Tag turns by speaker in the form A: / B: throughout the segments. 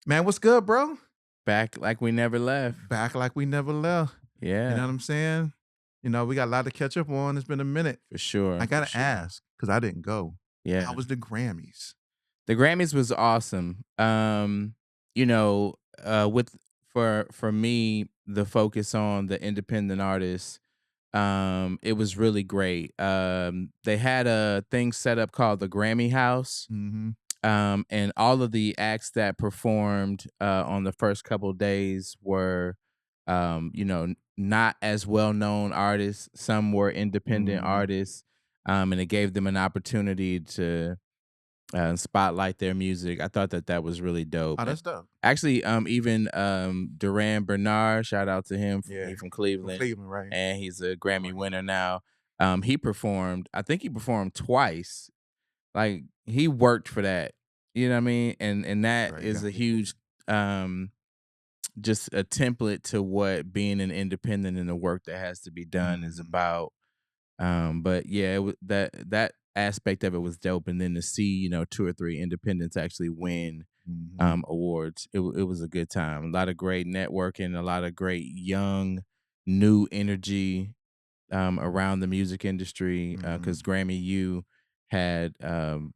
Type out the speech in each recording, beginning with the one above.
A: Man, what's good, bro?
B: Back like we never left.
A: Back like we never left.
B: Yeah.
A: You know what I'm saying? You know, we got a lot to catch up on. It's been a minute.
B: For sure.
A: I gotta ask, because I didn't go.
B: Yeah.
A: How was the Grammys?
B: The Grammys was awesome. You know, for me, the focus on the independent artists, it was really great. They had a thing set up called the Grammy House.
A: Mm-hmm.
B: And all of the acts that performed on the first couple of days were, not as well-known artists. Some were independent artists, and it gave them an opportunity to spotlight their music. I thought that was really dope.
A: Oh, that's dope.
B: Actually, even Duran Bernard, shout out to him. He's from Cleveland.
A: From Cleveland, right?
B: And he's a Grammy winner now. He performed, I think he performed twice. Like, he worked for that. You know what I mean? And that is a huge just a template to what being an independent and the work that has to be done is about. But yeah, that aspect of it was dope. And then to see, 2 or 3 independents actually win awards, it was a good time. A lot of great networking, a lot of great young, new energy around the music industry, because Grammy U had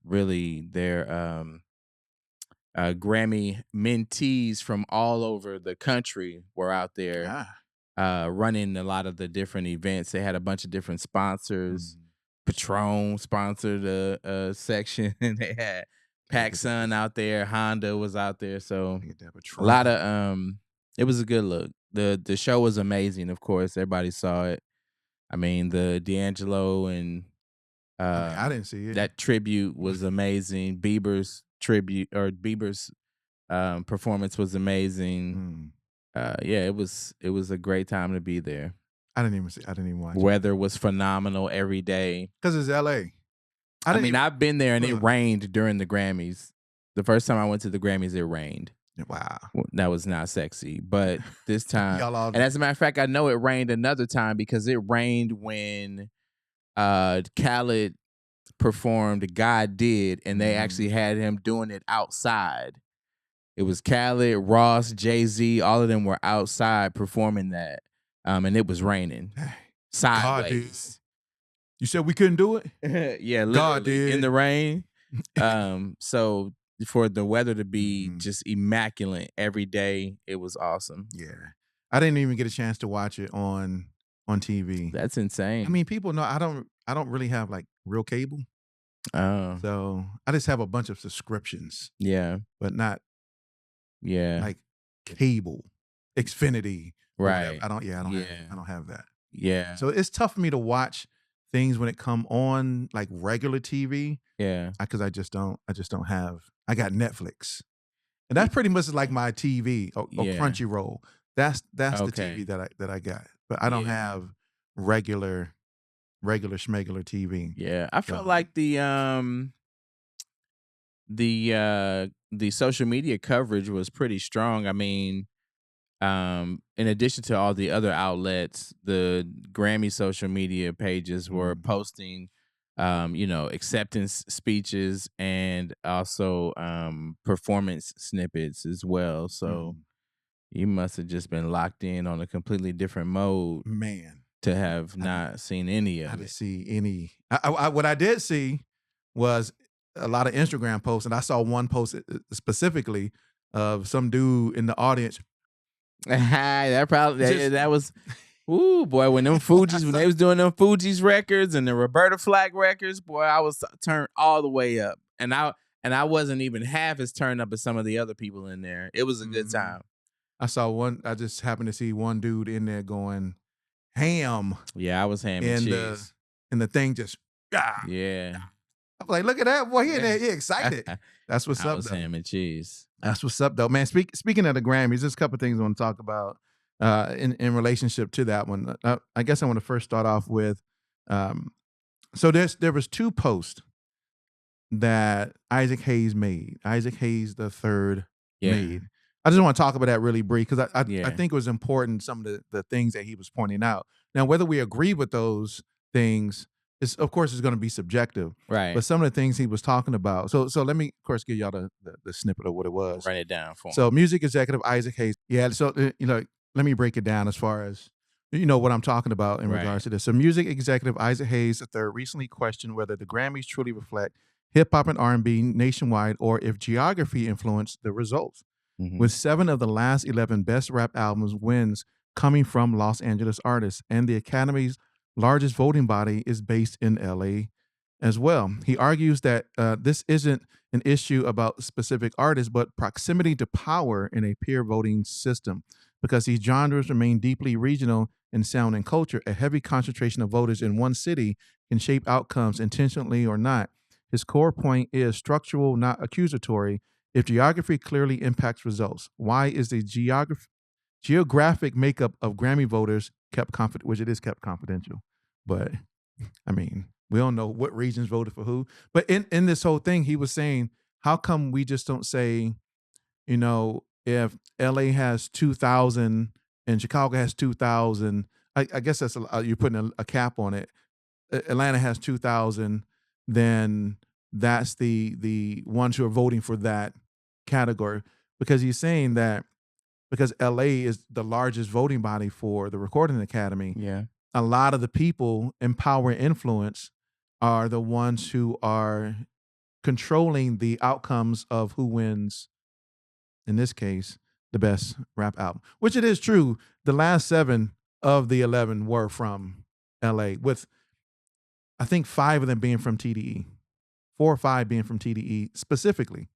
B: really their Grammy mentees from all over the country were out there running a lot of the different events. They had a bunch of different sponsors. Patron sponsored a section. They had PacSun out there. Honda was out there. So a lot of it was a good look. The show was amazing. Of course, everybody saw it. I mean, the D'Angelo and
A: I didn't see it.
B: That tribute was amazing. Bieber's performance was amazing. Yeah, it was a great time to be there.
A: I didn't even watch.
B: Weather was phenomenal every day.
A: Because it's LA.
B: I've been there and it rained during the Grammys. The first time I went to the Grammys, it rained.
A: Wow.
B: That was not sexy. But this time, and as a matter of fact, I know it rained another time because it rained when Khaled performed God Did, and they actually had him doing it outside. It was Khaled, Ross, Jay-Z, all of them were outside performing that. And it was raining sideways.
A: You said we couldn't do it?
B: Yeah, literally
A: God did.
B: In the rain. So for the weather to be just immaculate every day, it was awesome.
A: Yeah. I didn't even get a chance to watch it on TV.
B: That's insane.
A: I mean, people know I don't really have like real cable.
B: Oh.
A: So I just have a bunch of subscriptions.
B: Yeah.
A: But not like cable, Xfinity.
B: Right.
A: I don't have that.
B: Yeah.
A: So it's tough for me to watch things when it come on like regular TV.
B: Yeah.
A: Because I just don't have. I got Netflix, and that's pretty much like my TV or Crunchyroll. That's the TV that I got. But I don't have regular schmegular TV.
B: Yeah, I felt like the social media coverage was pretty strong. I mean, in addition to all the other outlets, the Grammy social media pages were posting, acceptance speeches and also performance snippets as well. So you must have just been locked in on a completely different mode,
A: man,
B: to have not seen any of it.
A: I didn't see any. What I did see was a lot of Instagram posts, and I saw one post specifically of some dude in the audience.
B: That was, ooh boy, when them Fugees, when they was doing them Fugees records and the Roberta Flack records, boy, I was turned all the way up, and I wasn't even half as turned up as some of the other people in there. It was a good time.
A: I saw one. I just happened to see one dude in there going ham.
B: Yeah, I was ham and cheese.
A: And the thing just
B: yeah.
A: I'm like, look at that boy. He in there, he excited. That's what's up.
B: I was ham and cheese.
A: That's what's up, though, man. Speaking of the Grammys, there's a couple of things I want to talk about in relationship to that one. I guess I want to first start off with. So there was 2 posts that Isaac Hayes made. Isaac Hayes the third made. I just want to talk about that really brief because I think it was important, some of the things that he was pointing out. Now, whether we agree with those things it's of course it's going to be subjective.
B: Right.
A: But some of the things he was talking about. So let me of course give y'all the snippet of what it was.
B: Run it down for him.
A: So music executive Isaac Hayes. Yeah. So let me break it down as far as what I'm talking about in regards to this. So music executive Isaac Hayes III recently questioned whether the Grammys truly reflect hip hop and R&B nationwide, or if geography influenced the results. With 7 of the last 11 best rap albums wins coming from Los Angeles artists, and the Academy's largest voting body is based in LA as well. He argues that this isn't an issue about specific artists, but proximity to power in a peer voting system. Because these genres remain deeply regional in sound and culture, a heavy concentration of voters in one city can shape outcomes intentionally or not. His core point is structural, not accusatory. If geography clearly impacts results, why is the geographic makeup of Grammy voters kept confidential, which it is kept confidential? But I mean, we don't know what regions voted for who. But in this whole thing, he was saying, how come we just don't say, if LA has 2,000 and Chicago has 2,000, I guess that's you're putting a cap on it. Atlanta has 2,000, then that's the ones who are voting for that category. Because he's saying that because LA is the largest voting body for the Recording Academy,
B: Yeah.
A: a lot of the people in power and influence are the ones who are controlling the outcomes of who wins, in this case, the best rap album. Which it is true. The last 7 of the 11 were from LA, with I think 5 of them being from TDE. 4 or 5 being from TDE specifically.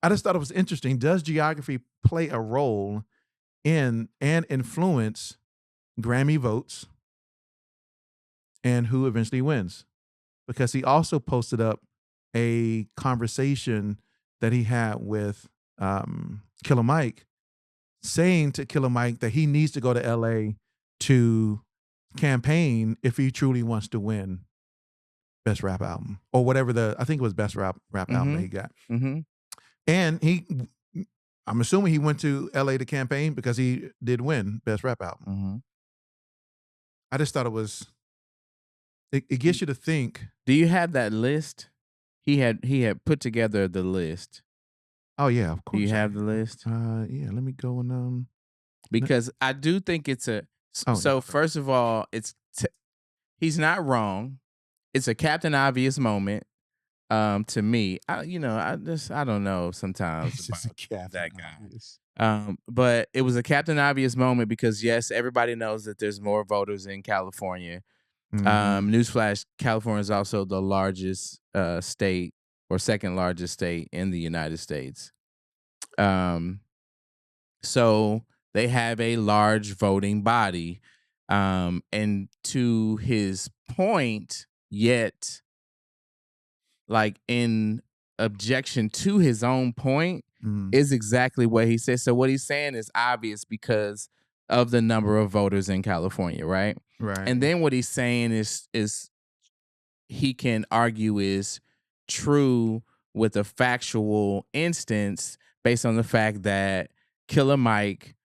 A: I just thought it was interesting. Does geography play a role in and influence Grammy votes and who eventually wins? Because he also posted up a conversation that he had with Killer Mike, saying to Killer Mike that he needs to go to LA to campaign if he truly wants to win best rap album or whatever I think it was best rap album that he got. And I'm assuming he went to LA to campaign because he did win best rap album. I just thought it gets you to think.
B: Do you have that list? He had put together the list.
A: Oh yeah, of course.
B: Do you have the list?
A: Yeah, let me go and
B: because I do think it's a first of all, he's not wrong. It's a Captain Obvious moment. To me, I don't know sometimes about that guy. But it was a Captain Obvious moment because yes, everybody knows that there's more voters in California. Newsflash: California is also the largest state or second largest state in the United States. So they have a large voting body, and to his point, yet. Like in objection to his own point is exactly what he said. So what he's saying is obvious because of the number of voters in California, right?
A: Right.
B: And then what he's saying is he can argue is true with a factual instance based on the fact that Killer Mike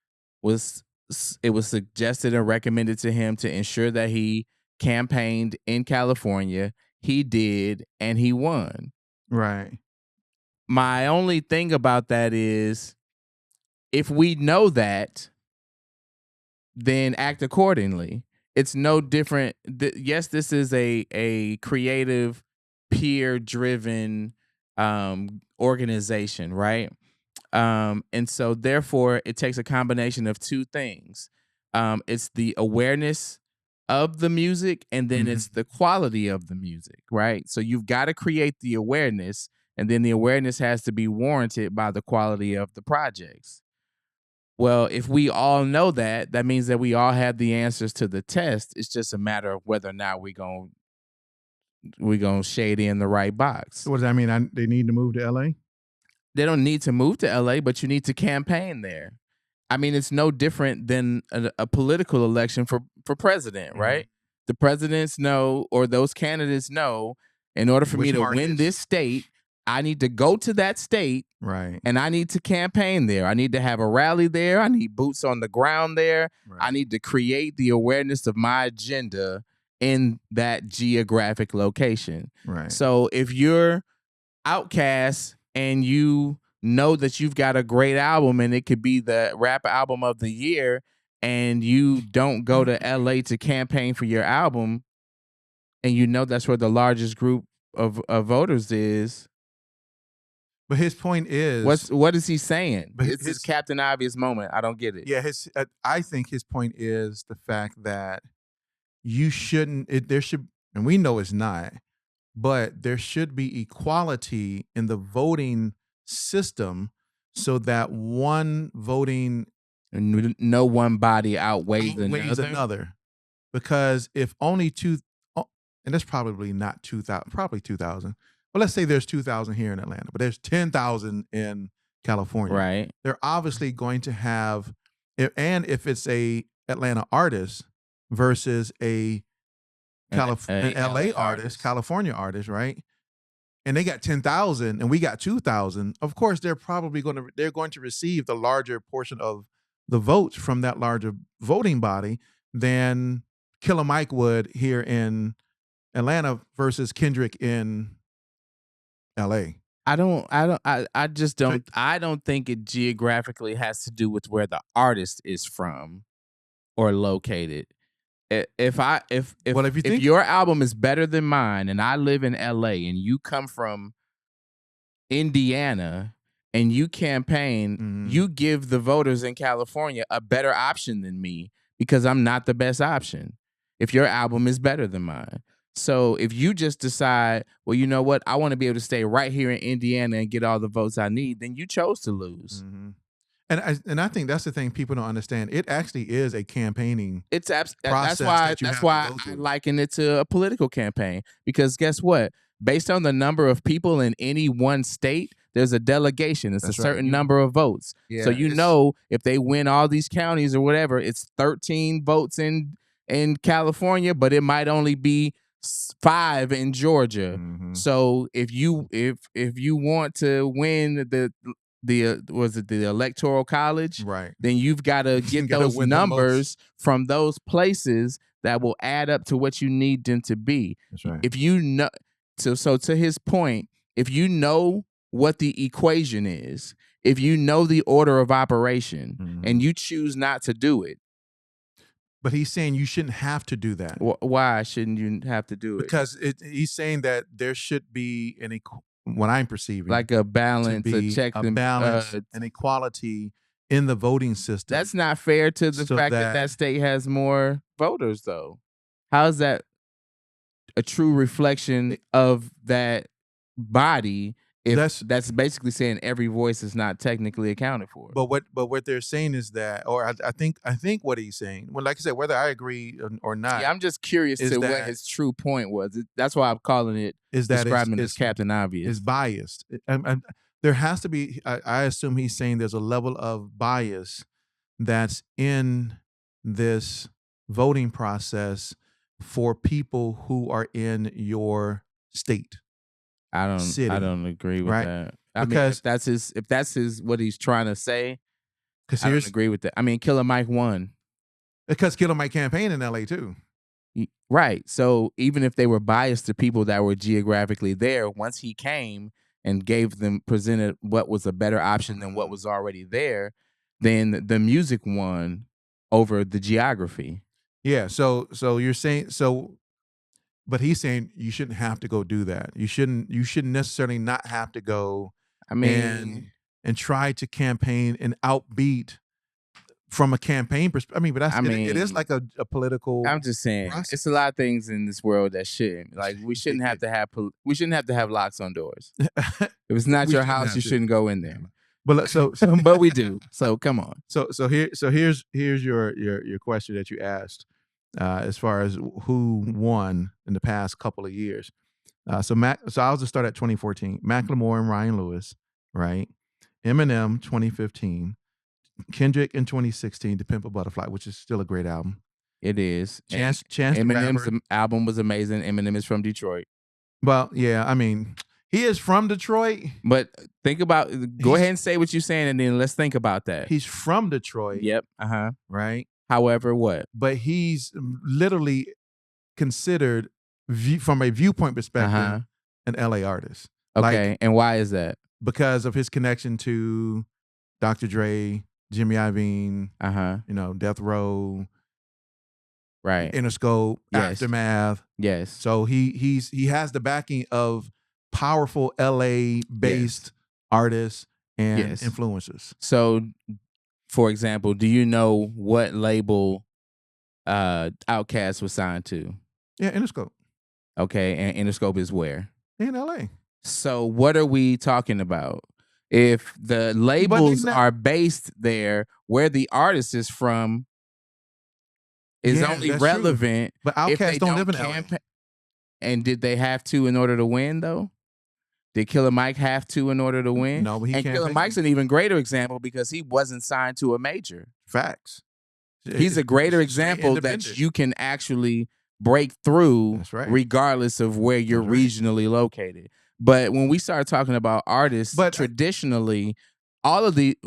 B: was suggested and recommended to him to ensure that he campaigned in California. He did, and he won.
A: Right.
B: My only thing about that is, if we know that, then act accordingly. It's no different. Yes, this is a creative, peer-driven organization, right? And so, therefore, it takes a combination of 2 things. It's the awareness of the music, and then it's the quality of the music, right? So you've got to create the awareness, and then the awareness has to be warranted by the quality of the projects. Well, if we all know that, that means that we all have the answers to the test. It's just a matter of whether or not we're gonna shade in the right box.
A: So what does that mean? They need to move to LA?
B: They don't need to move to LA, but you need to campaign there. I mean, it's no different than a political election for president, right? The presidents know, or those candidates know, in order for me to win this state, I need to go to that state,
A: right?
B: And I need to campaign there. I need to have a rally there. I need boots on the ground there. Right. I need to create the awareness of my agenda in that geographic location.
A: Right.
B: So if you're Outkast and you know that you've got a great album and it could be the rap album of the year, and you don't go to LA to campaign for your album, and you know that's where the largest group of voters is,
A: But his point is,
B: what is he saying?
A: but
B: It's his Captain Obvious moment. I don't get it.
A: yeah, I think his point is the fact that you shouldn't. There should, and we know it's not, but there should be equality in the voting system, so that one voting
B: And no one body outweighs
A: outweighs
B: another.
A: another. Because if only two, and that's probably not 2,000, probably 2,000. But let's say there's 2,000 here in Atlanta, but there's 10,000 in California.
B: Right.
A: They're obviously going to have, and if it's a Atlanta artist versus an LA artist, California artist, right? And they got 10,000 and we got 2,000. Of course, they're going to receive the larger portion of the votes from that larger voting body than Killer Mike would here in Atlanta versus Kendrick in LA.
B: I don't think it geographically has to do with where the artist is from or located. If your album is better than mine and I live in LA and you come from Indiana and you campaign, you give the voters in California a better option than me because I'm not the best option if your album is better than mine. So if you just decide, well, you know what, I want to be able to stay right here in Indiana and get all the votes I need, then you chose to lose.
A: And I think that's the thing people don't understand. It actually is a campaigning process.
B: That's why I liken it to a political campaign. Because guess what? Based on the number of people in any one state, there's a delegation. It's a certain number of votes. Yeah, so you know if they win all these counties or whatever, it's 13 votes in California, but it might only be 5 in Georgia. So if you want to win the electoral college,
A: right?
B: Then you've got to get those numbers from those places that will add up to what you need them to be.
A: That's right.
B: If you know, so to his point, if you know what the equation is, if you know the order of operation, and you choose not to do it.
A: But he's saying you shouldn't have to do that.
B: Why shouldn't you have to do it?
A: Because he's saying that there should be what I'm perceiving,
B: like a balance,
A: an equality in the voting system.
B: That's not fair to the fact that state has more voters, though. How is that a true reflection of that body? If that's basically saying every voice is not technically accounted for.
A: But what they're saying is that, or I think what he's saying, well, like I said, whether I agree or not.
B: Yeah, I'm just curious to what his true point was. That's why I'm calling it, describing it as Captain Obvious.
A: It's biased. There has to be, I assume he's saying there's a level of bias that's in this voting process for people who are in your state.
B: I don't agree with that. Because if that's his what he's trying to say, I don't agree with that. I mean, Killer Mike won.
A: Because Killer Mike campaigned in LA too.
B: Right. So even if they were biased to people that were geographically there, once he came and presented what was a better option than what was already there, then the music won over the geography.
A: Yeah. So you're saying but he's saying you shouldn't have to go do that. You shouldn't necessarily not have to go.
B: I mean,
A: and try to campaign and outbeat from a campaign perspective. I mean, but it is like a political.
B: I'm just saying, process. It's a lot of things in this world that shouldn't. Like we shouldn't have to have locks on doors. If it's not your house, you shouldn't go in there.
A: But
B: but we do. So come on.
A: So here's your question that you asked. As far as who won in the past couple of years. So I'll just start at 2014. Macklemore and Ryan Lewis, right? Eminem 2015. Kendrick in 2016, To Pimp a Butterfly, which is still a great album.
B: It is.
A: Chance
B: Eminem's album was amazing. Eminem is from Detroit.
A: Well, yeah, I mean, he is from Detroit.
B: But think about, go ahead and say what you're saying, and then let's think about that.
A: He's from Detroit.
B: Yep.
A: Right?
B: However, what?
A: But he's literally considered from a viewpoint perspective an LA artist.
B: Okay,
A: Like,
B: and why is that?
A: because of his connection to Dr. Dre, Jimmy Iovine, Death Row,
B: right,
A: Interscope, Aftermath.
B: Yes.
A: So he has the backing of powerful LA based artists and influencers.
B: So, for example, do you know what label Outkast was signed to?
A: Yeah, Interscope.
B: Okay, and Interscope is where?
A: In LA.
B: So what are we talking about? If the labels are based there, where the artist is from is only relevant.
A: True. But Outkast don't live in LA.
B: And did they have to in order to win, though? Did Killer Mike have to in order to win?
A: No, but he can't.
B: Killer Mike's an even greater example because he wasn't signed to a major.
A: Facts.
B: He's a greater example that you can actually break through regardless of where you're regionally located. But when we start talking about artists, traditionally, I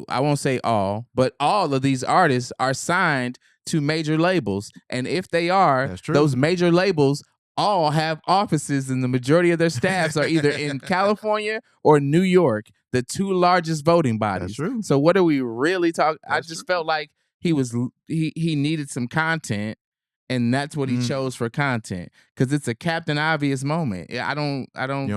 B: won't say all, but all of these artists are signed to major labels. And if they are, those major labels all have offices, and the majority of their staffs are either in California or New York, the two largest voting bodies.
A: That's true.
B: So what are we really talking? I just felt like he needed some content, and that's what he chose for content, because it's a Captain Obvious moment. I don't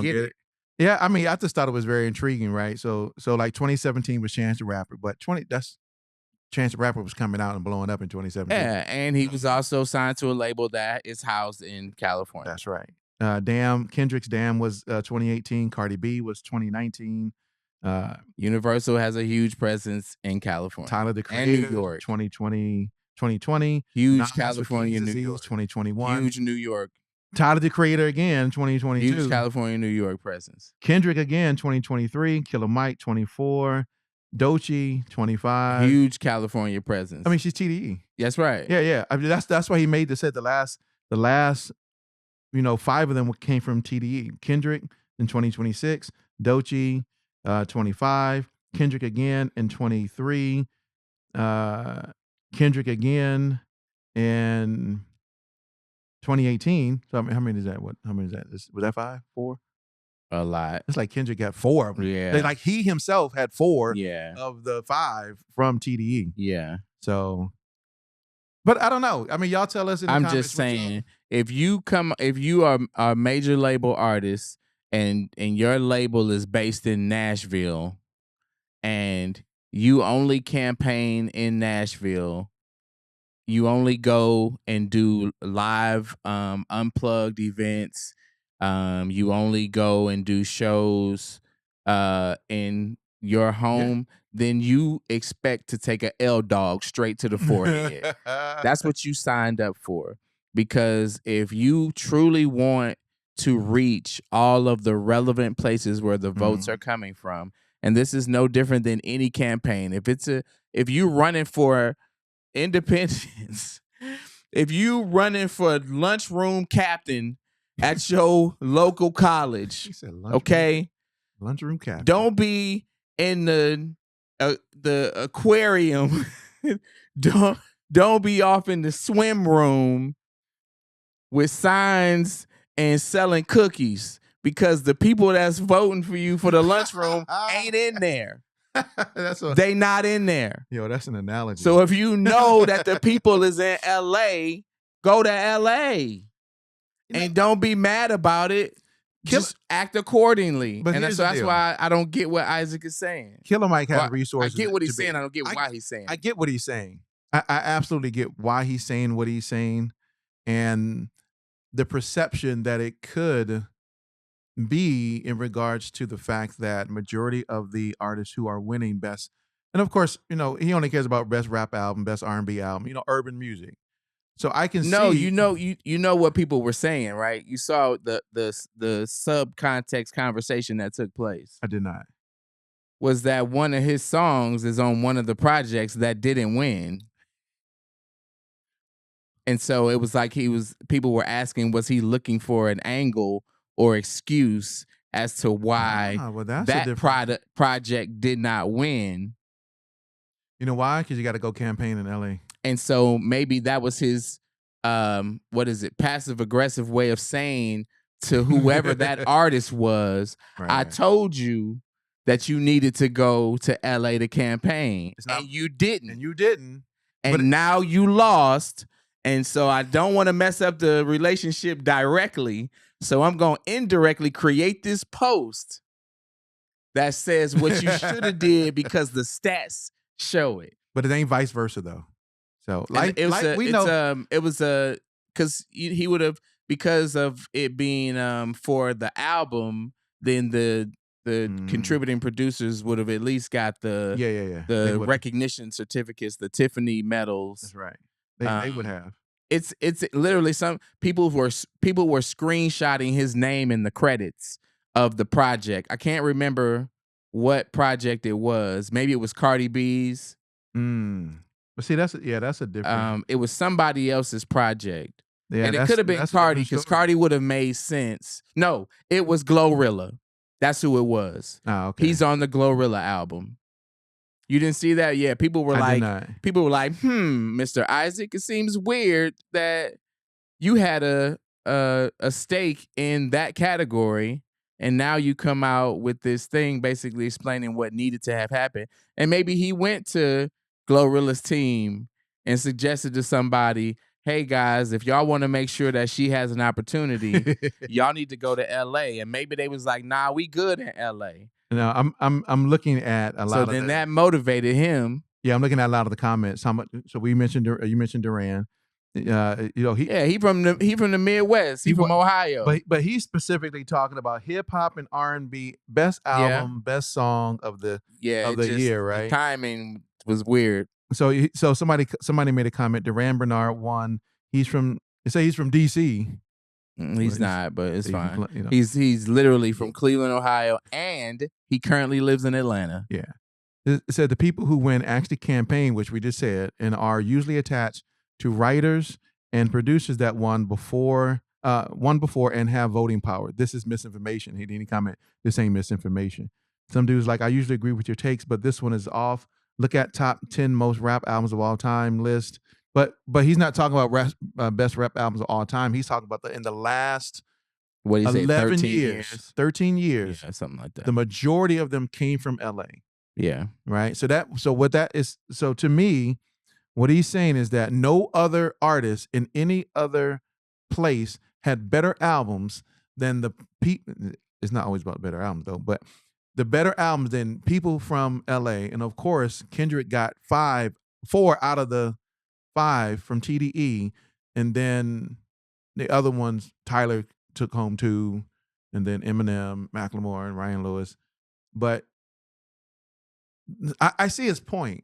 B: get it.
A: Yeah, I mean, I just thought it was very intriguing, right? So like 2017 was Chance the Rapper, but Chance the Rapper was coming out and blowing up in 2017.
B: Yeah, and he was also signed to a label that is housed in California.
A: That's right. Kendrick's Damn was 2018. Cardi B was 2019.
B: Universal has a huge presence in California.
A: Tyler, the Creator,
B: and New York.
A: 2020.
B: Huge
A: Nas
B: California, New York.
A: 2021.
B: Huge New York.
A: Tyler, the Creator again, 2022.
B: Huge California, New York presence.
A: Kendrick again, 2023. Killer Mike, 24. Doechii, 25.
B: Huge California presence.
A: I mean, she's TDE.
B: That's right.
A: Yeah. I mean, that's why he made the set. The last, 5 of them came from TDE. Kendrick in 2026. Doechii, 25. Kendrick again in 23. Kendrick again in 2018. So how many is that? How many is that? Was that 5? 4?
B: A lot.
A: It's like Kendrick got 4 of them.
B: Yeah.
A: Like he himself had 4
B: of
A: the 5 from TDE.
B: Yeah.
A: So, but I don't know. I mean, y'all tell us in the comments.
B: I'm just saying, if you are a major label artist and your label is based in Nashville and you only campaign in Nashville, you only go and do live unplugged events, you only go and do shows in your home, then you expect to take a L dog straight to the forehead. That's what you signed up for. Because if you truly want to reach all of the relevant places where the votes are coming from, and this is no different than any campaign. If you running for independence, if you running for lunchroom captain at your local college, okay?
A: Lunchroom captain.
B: Don't be in the aquarium. don't be off in the swim room with signs and selling cookies, because the people that's voting for you for the lunchroom ain't in there. They not in there.
A: Yo, that's an analogy.
B: So if you know that the people is in LA, go to LA. And don't be mad about it. Just act accordingly.
A: But
B: and that's why I don't get what Isaac is saying.
A: Killer Mike has resources.
B: I get what he's saying. I don't get why he's saying.
A: I get what he's saying. I absolutely get why he's saying what he's saying, and the perception that it could be in regards to the fact that majority of the artists who are winning best, and of course, he only cares about best rap album, best R&B album, urban music. So I can see.
B: You know what people were saying, right? You saw the sub-context conversation that took place.
A: I did not.
B: Was that one of his songs is on one of the projects that didn't win. And so it was like people were asking, was he looking for an angle or excuse as to why that project did not win?
A: You know why? Because you got to go campaign in LA.
B: And so maybe that was his what is it, passive aggressive way of saying to whoever that artist was, I
A: Right.
B: told you that you needed to go to LA to campaign,
A: It's not,
B: and you didn't.
A: and you didn't.
B: And
A: But
B: now you lost. And so I don't want to mess up the relationship directly. So I'm going to indirectly create this post that says what you should have did because the stats show it.
A: But it ain't vice versa though. So
B: And it was because he would have, because of it being for the album, then the contributing producers would have at least got the
A: the
B: recognition certificates, the Tiffany medals.
A: That's right. They would have.
B: It's literally some people were screenshotting his name in the credits of the project. I can't remember what project it was. Maybe it was Cardi B's.
A: But see, that's a different.
B: It was somebody else's project.
A: Yeah,
B: and it could have been Cardi, because Cardi would have made sense. No, it was Glorilla. That's who it was.
A: Oh, okay.
B: He's on the Glorilla album. You didn't see that? Yeah, people were like, Mr. Isaac, it seems weird that you had a stake in that category, and now you come out with this thing basically explaining what needed to have happened. And maybe he went to Glorilla's team and suggested to somebody, hey guys, if y'all want to make sure that she has an opportunity, y'all need to go to LA. And maybe they was like, nah, we good in LA.
A: No, I'm looking at a lot.
B: So then that motivated him.
A: Yeah, I'm looking at a lot of the comments. How much? So you mentioned Duran. He
B: from the Midwest. He from Ohio.
A: But he's specifically talking about hip hop and R&B, best album, best song of the year, right?
B: The timing was weird.
A: So somebody made a comment. Duran Bernard won. He's from DC.
B: He's not, but it's fine. He's literally from Cleveland, Ohio, and he currently lives in Atlanta.
A: Yeah. It said the people who win actually campaign, which we just said, and are usually attached to writers and producers that won before and have voting power. This is misinformation. He didn't comment, this ain't misinformation. Some dudes like, I usually agree with your takes, but this one is off. Look at top 10 most rap albums of all time list. But he's not talking about best rap albums of all time. He's talking about in the last 11 years, 13 years,
B: something like that.
A: The majority of them came from LA.
B: Yeah.
A: Right. So to me, what he's saying is that no other artist in any other place had better albums than the people. It's not always about better albums though, but the better albums than people from LA. And of course, Kendrick got 4 out of the 5 from TDE, and then the other ones Tyler took home 2, and then Eminem, Macklemore, and Ryan Lewis. But I see his point.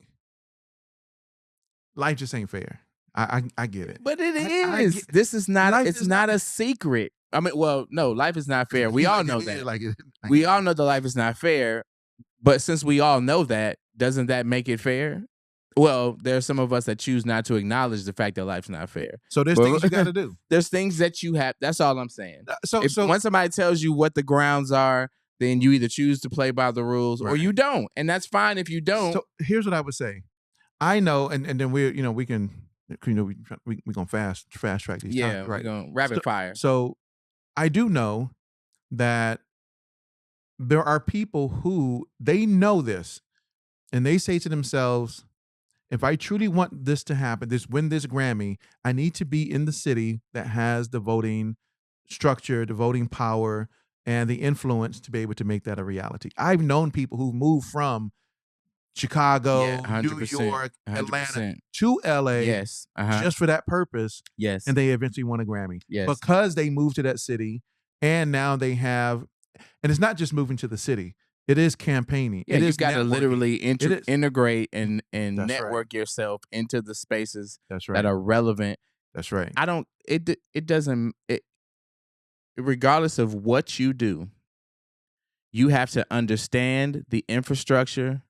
A: Life just ain't fair. I get it.
B: But it is. This is not. It's not a secret. I mean, well, no, life is not fair. We all know that. We all know that life is not fair. But since we all know that, doesn't that make it fair? Well, there are some of us that choose not to acknowledge the fact that life's not fair.
A: So there's things you got to do.
B: There's things that you have. That's all I'm saying. So when somebody tells you what the grounds are, then you either choose to play by the rules or you don't, and that's fine if you don't.
A: So here's what I would say. I know, and then we can gonna fast track these.
B: Yeah,
A: right.
B: We're gonna rapid fire.
A: So I do know that there are people who they know this, and they say to themselves, if I truly want this to happen, win this Grammy, I need to be in the city that has the voting structure, the voting power, and the influence to be able to make that a reality. I've known people who moved from Chicago, New York, 100%. Atlanta to LA just for that purpose.
B: Yes.
A: And they eventually won a Grammy.
B: Yes.
A: Because they moved to that city, and now they have, and it's not just moving to the city. It is campaigning.
B: Yeah, you've got to literally integrate and
A: That's
B: network yourself into the spaces
A: That's right.
B: that are relevant.
A: That's right.
B: Regardless of what you do, you have to understand the infrastructure,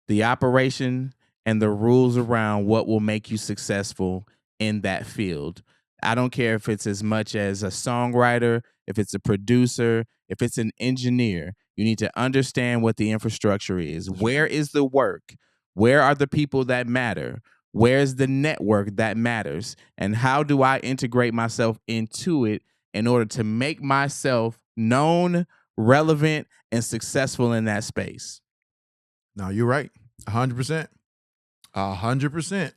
B: the operation, and the rules around what will make you successful in that field. I don't care if it's as much as a songwriter, if it's a producer, if it's an engineer. You need to understand what the infrastructure is. Where is the work? Where are the people that matter? Where's the network that matters? And how do I integrate myself into it in order to make myself known, relevant, and successful in that space?
A: No, you're right. 100%. 100%.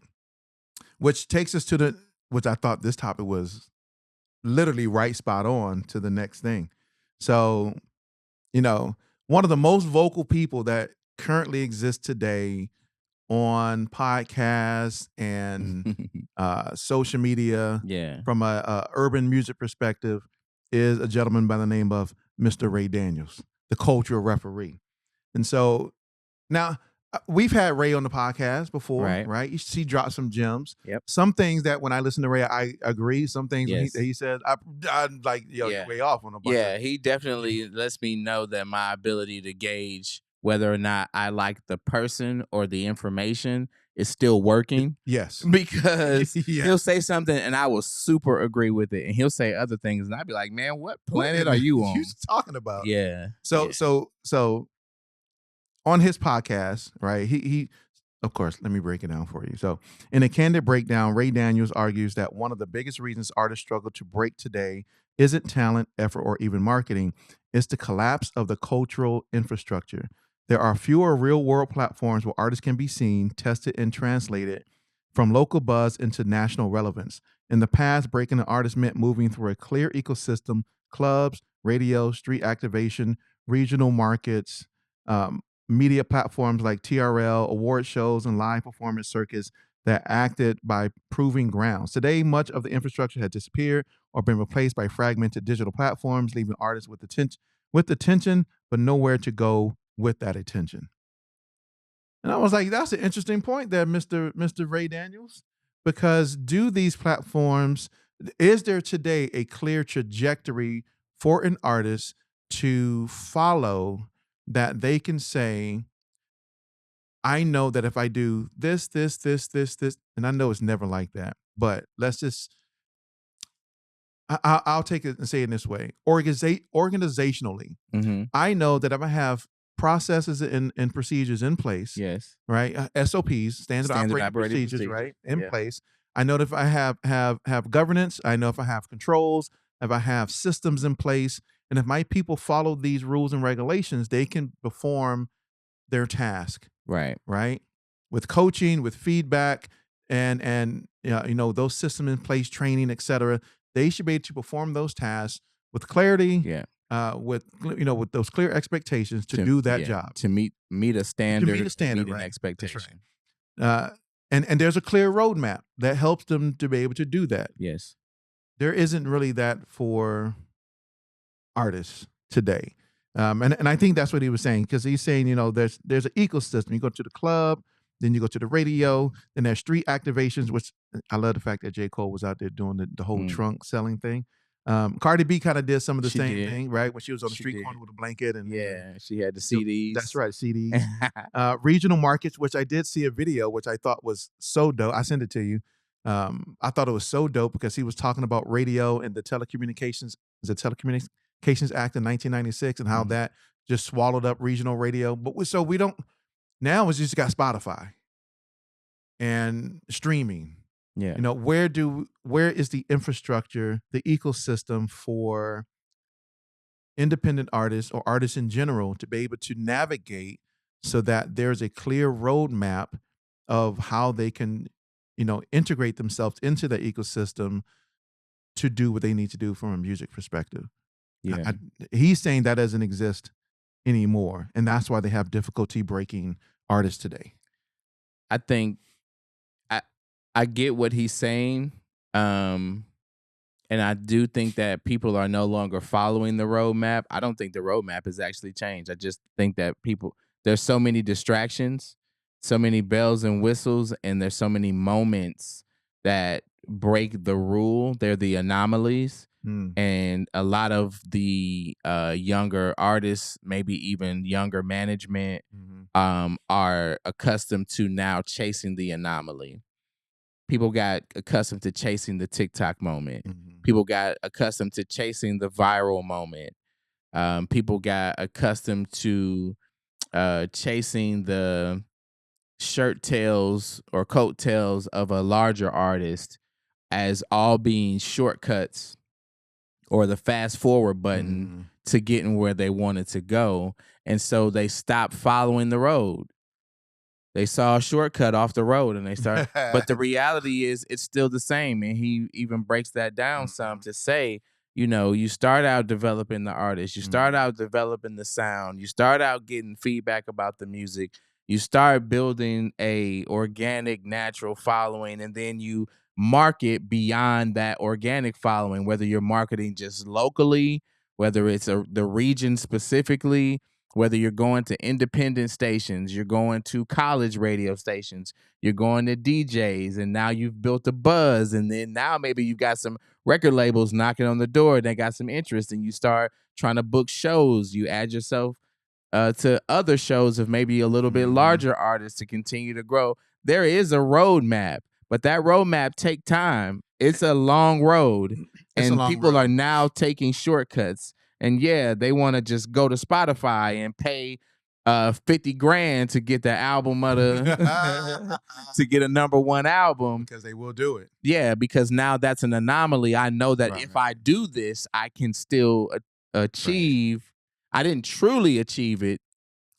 A: Which takes us to which I thought this topic was literally right spot on to the next thing. So, you know, one of the most vocal people that currently exists today on podcasts and social media
B: Yeah.
A: from a urban music perspective is a gentleman by the name of Mr. Ray Daniels, the cultural referee. And so now we've had Ray on the podcast before, right? He dropped some gems.
B: Yep.
A: Some things that when I listen to Ray, I agree. Some things
B: Yes.
A: he said, I like, you're way off on a bunch of.
B: He definitely lets me know that my ability to gauge whether or not I like the person or the information is still working.
A: Yes.
B: Because he'll say something and I will super agree with it. And he'll say other things and I'll be like, man, what planet are you on?
A: You talking about?
B: Yeah.
A: So on his podcast, right? He of course, let me break it down for you. So, in a candid breakdown, Ray Daniels argues that one of the biggest reasons artists struggle to break today isn't talent, effort, or even marketing. It's the collapse of the cultural infrastructure. There are fewer real world platforms where artists can be seen, tested, and translated from local buzz into national relevance. In the past, breaking an artist meant moving through a clear ecosystem: clubs, radio, street activation, regional markets, media platforms like TRL, award shows, and live performance circuits that acted by proving grounds. Today, much of the infrastructure has disappeared or been replaced by fragmented digital platforms, leaving artists with attention, but nowhere to go with that attention. And I was like, that's an interesting point there, Mr. Ray Daniels, because is there today a clear trajectory for an artist to follow that they can say, I know that if I do this, and I know it's never like that, but I'll take it and say it in this way. Organizationally, I know that if I have processes and procedures in place, right? SOPs, standard operating procedures, right, in place. I know that if I have governance, I know if I have controls, if I have systems in place, and if my people follow these rules and regulations, they can perform their task. Right. With coaching, with feedback, and those systems in place, training, etc. They should be able to perform those tasks with clarity. With those clear expectations to do that job,
B: to meet a standard,
A: meet an
B: right. Expectation.
A: And there's a clear roadmap that helps them to be able to do that.
B: Yes,
A: there isn't really that for artists today. And I think that's what he was saying, because he's saying, there's an ecosystem. You go to the club, then you go to the radio, then there's street activations, which I love the fact that J. Cole was out there doing the whole trunk selling thing. Cardi B kind of did some of the same thing, right? When she was on the street corner with a blanket and
B: she had the CDs.
A: That's right, CDs. Regional markets, which I did see a video, which I thought was so dope. I sent it to you. I thought it was so dope because he was talking about radio and the Telecommunications Act in 1996 and how that just swallowed up regional radio. But we don't now. It's just got Spotify and streaming. Where is the infrastructure, the ecosystem for independent artists or artists in general to be able to navigate so that there's a clear roadmap of how they can, integrate themselves into the ecosystem to do what they need to do from a music perspective. He's saying that doesn't exist anymore, and that's why they have difficulty breaking artists today.
B: I think I get what he's saying, and I do think that people are no longer following the roadmap. I don't think the roadmap has actually changed. I just think that there's so many distractions, so many bells and whistles, and there's so many moments that break the rule. They're the anomalies. And a lot of the younger artists, maybe even younger management, are accustomed to now chasing the anomaly. People got accustomed to chasing the TikTok moment. People got accustomed to chasing the viral moment. People got accustomed to chasing the shirt tails or coat tails of a larger artist as all being shortcuts or the fast forward button
A: Mm.
B: to getting where they wanted to go. And so they stopped following the road. They saw a shortcut off the road and they start, but the reality is it's still the same. And he even breaks that down some
A: Mhm.
B: to say, you start out developing the artist, you start
A: Mhm.
B: out developing the sound, you start out getting feedback about the music, you start building a organic, natural following, and then you market beyond that organic following, whether you're marketing just locally, whether it's the region specifically, whether you're going to independent stations, you're going to college radio stations, you're going to DJs, and now you've built a buzz, and then now maybe you've got some record labels knocking on the door and they got some interest, and you start trying to book shows. You add yourself to other shows of maybe a little bit
A: Mhm.
B: larger artists to continue to grow. There is a roadmap, but that roadmap take time. It's a long road,
A: It's a
B: and
A: long
B: people are
A: road.
B: now taking shortcuts. And yeah, they want to just go to Spotify and pay 50 grand to get the album of the to get a number one album.
A: Because they will do it.
B: Yeah, because now that's an anomaly. I know that
A: Right.
B: if I do this, I can still achieve. I didn't truly achieve it.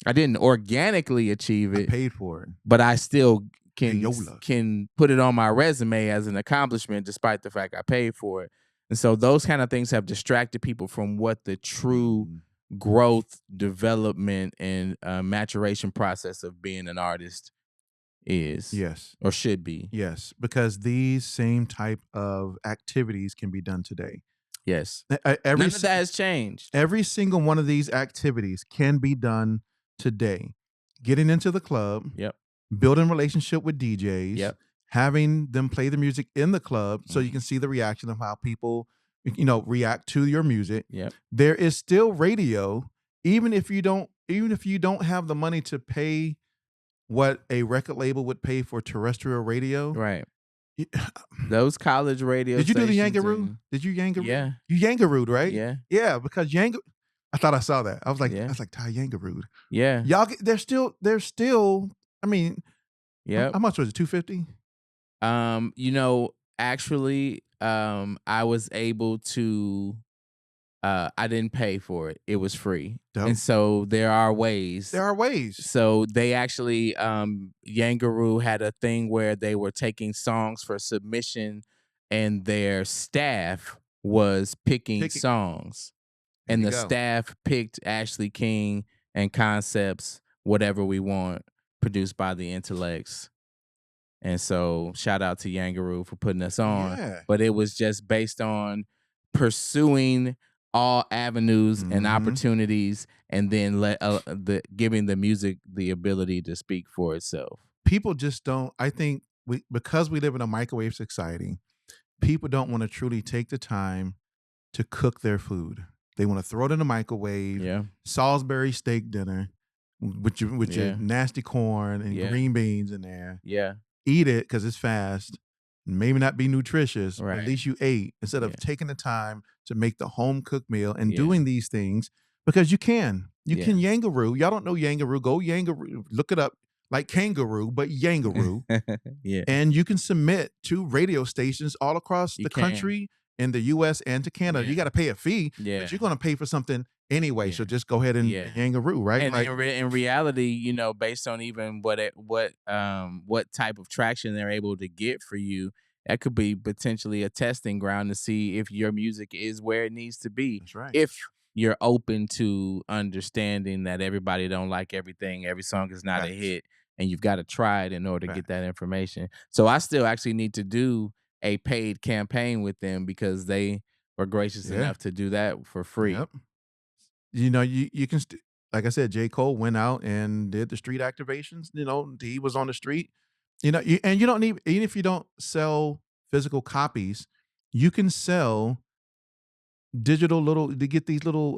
B: I didn't organically achieve
A: I
B: it,
A: paid for it.
B: but I still
A: Payola.
B: can put it on my resume as an accomplishment despite the fact I paid for it. And so those kind of things have distracted people from what the true
A: Mhm.
B: growth, development, and maturation process of being an artist is
A: Yes.
B: or should be.
A: Yes. Because these same type of activities can be done today.
B: Yes.
A: Every
B: None of that has changed.
A: every single one of these activities can be done today. Getting into the club,
B: Yep.
A: building relationship with DJs,
B: Yep.
A: having them play the music in the club so you
B: Mhm.
A: can see the reaction of how people react to your music.
B: Yep.
A: There is still radio, even if you don't have the money to pay what a record label would pay for terrestrial radio.
B: Right.
A: y-
B: Those college radio
A: Did you do the
B: stations
A: yangaroo?
B: and
A: Did you yangaroo?
B: yeah.
A: You yangarooed, right?
B: Yeah.
A: Yeah, because I thought I saw that. I was
B: Yeah.
A: like Ty yangarooed.
B: Yeah.
A: Y'all get they're still I mean,
B: Yep.
A: how much was it? 250?
B: Actually, I was able to I didn't pay for it. It was free.
A: Dope.
B: And so there are ways.
A: There are ways.
B: So they actually Yangaroo had a thing where they were taking songs for submission and their staff was picking songs.
A: There
B: And
A: you
B: the
A: go.
B: staff picked Ashley King and Concepts, Whatever We Want, produced by the Intellects. And so shout out to Yangaroo for putting us on.
A: Yeah.
B: But it was just based on pursuing all avenues and
A: Mhm.
B: opportunities, and then giving the music the ability to speak for itself.
A: People just don't. I think because we live in a microwave society, people don't want to truly take the time to cook their food. They want to throw it in the microwave.
B: Yeah.
A: Salisbury steak dinner with your
B: Yeah.
A: nasty corn and
B: Yeah.
A: green beans in there.
B: Yeah.
A: Eat it because it's fast. Maybe not be nutritious, but
B: Right.
A: at least you ate instead of
B: Yeah.
A: taking the time to make the home cooked meal and
B: Yeah.
A: doing these things because you can. You
B: Yeah.
A: can yangaroo. Y'all don't know yangaroo. Go yangaroo. Look it up like kangaroo, but yangaroo.
B: Yeah.
A: And you can submit to radio stations all across
B: You
A: the
B: can.
A: country in the US and to Canada.
B: Yeah.
A: You got to pay a fee,
B: Yeah.
A: but you're going to pay for something anyway.
B: Yeah.
A: So just go ahead and
B: Yeah.
A: yangaroo, right?
B: And
A: Like,
B: in reality, based on even what type of traction they're able to get for you, that could be potentially a testing ground to see if your music is where it needs to be.
A: that's right.
B: If you're open to understanding that everybody don't like everything, every song is not a
A: Facts.
B: hit, and you've got to try it in order to get
A: Facts.
B: that information. So I still actually need to do a paid campaign with them because they were gracious
A: Yeah.
B: enough to do that for free.
A: Yep. You can like I said, J. Cole went out and did the street activations. He was on the street. And you don't need, even if you don't sell physical copies, you can sell digital to get these little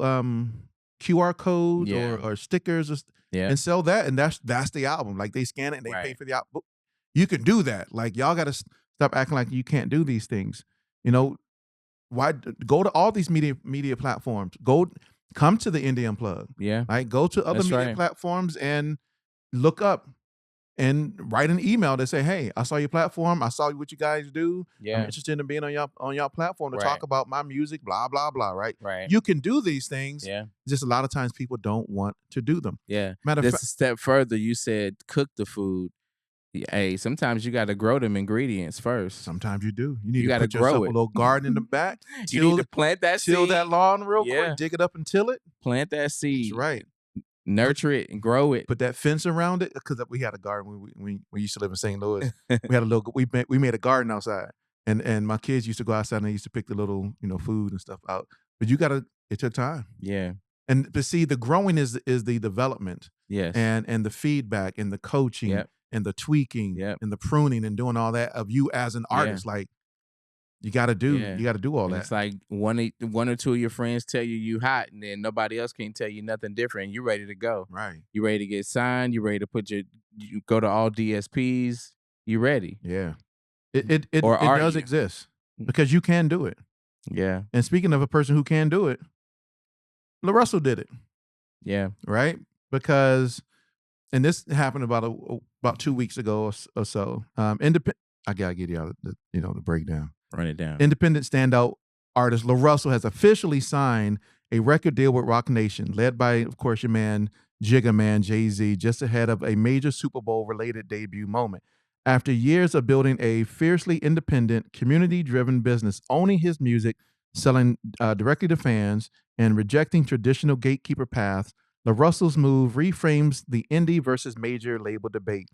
A: QR codes
B: Yeah.
A: or stickers
B: Yeah.
A: and sell that, and that's the album. Like they scan it and they pay
B: Right.
A: for the album. You can do that. Like y'all got to stop acting like you can't do these things. Why go to all these media platforms? Come to the Indie Unplugged.
B: Yeah.
A: Right? Go to other
B: That's
A: media
B: right.
A: platforms and look up and write an email to say, hey, I saw your platform. I saw what you guys do. I'm
B: Yeah.
A: interested in being on your platform to
B: Right.
A: talk about my music, blah, blah, blah, right?
B: Right.
A: You can do these things.
B: Yeah.
A: Just a lot of times people don't want to do them.
B: Yeah.
A: Matter of
B: Just
A: fact,
B: a step further, you said cook the food. Hey, sometimes you got to grow them ingredients first.
A: sometimes you do. You need
B: You
A: to
B: got to
A: put
B: grow
A: yourself a
B: it.
A: little garden in the back,
B: You need to
A: till
B: plant that
A: till
B: seed.
A: that lawn real
B: Yeah.
A: quick, dig it up and till it.
B: Plant that
A: That's
B: seed.
A: right.
B: Nurture it and grow it.
A: Put that fence around it, because we had a garden when we used to live in St. Louis. We had a little we made a garden outside, and my kids used to go outside and they used to pick the little food and stuff out. But it took time.
B: Yeah.
A: But see, the growing is the development,
B: Yes.
A: and the feedback and the coaching,
B: Yep.
A: and the tweaking,
B: Yep.
A: and the pruning and doing all that of you as an
B: Yeah.
A: artist. Like you got to do all
B: And
A: that.
B: it's like one or two of your friends tell you hot, and then nobody else can tell you nothing different. You ready to go.
A: Right.
B: You ready to get signed. You ready to you go to all DSPs. You ready.
A: Yeah. It
B: Or are
A: does
B: you?
A: exist, because you can do it.
B: Yeah.
A: And speaking of a person who can do it, LaRussell did it.
B: Yeah.
A: Right? Because, and this happened about 2 weeks ago or so. I gotta get you the breakdown.
B: Run it down.
A: Independent standout artist LaRussell has officially signed a record deal with Roc Nation, led by, of course, your man Jigga Man Jay-Z, just ahead of a major Super Bowl related debut moment. After years of building a fiercely independent, community-driven business, owning his music, selling directly to fans, and rejecting traditional gatekeeper paths, LaRussell's move reframes the indie versus major label debate.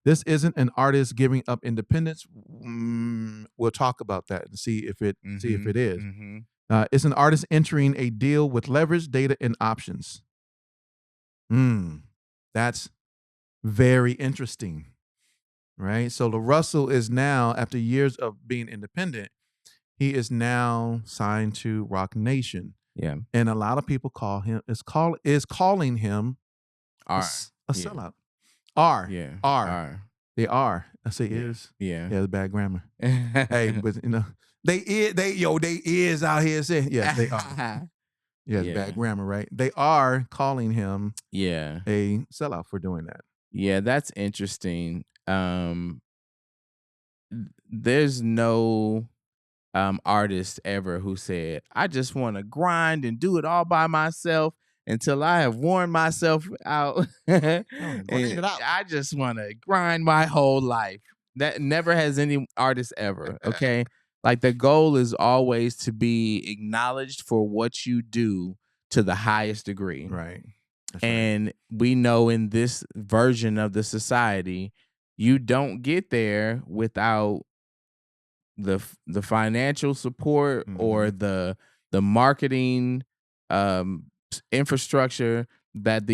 A: This isn't an artist giving up independence. We'll talk about that and see if it is.
B: Mm-hmm.
A: It's an artist entering a deal with leverage, data, and options. That's very interesting, right? So LaRussell is now, after years of being independent, he is now signed to Roc Nation.
B: Yeah.
A: And a lot of people calling him
B: R.
A: a sellout. R.
B: Yeah.
A: R. They are. I say
B: Yeah.
A: is.
B: Yeah.
A: Yeah, it's bad grammar. Hey, but they is out here saying, yes, they are. Yeah, it's bad grammar, right? They are calling him a sellout for doing that.
B: Yeah, that's interesting. There's no artist ever who said, I just want to grind and do it all by myself until I have worn myself out. And I just want to grind my whole life. That never has any artist ever. Okay. Like the goal is always to be acknowledged for what you do to the highest degree.
A: Right. That's
B: and we know in this version of the society, you don't get there without the financial support or the marketing infrastructure that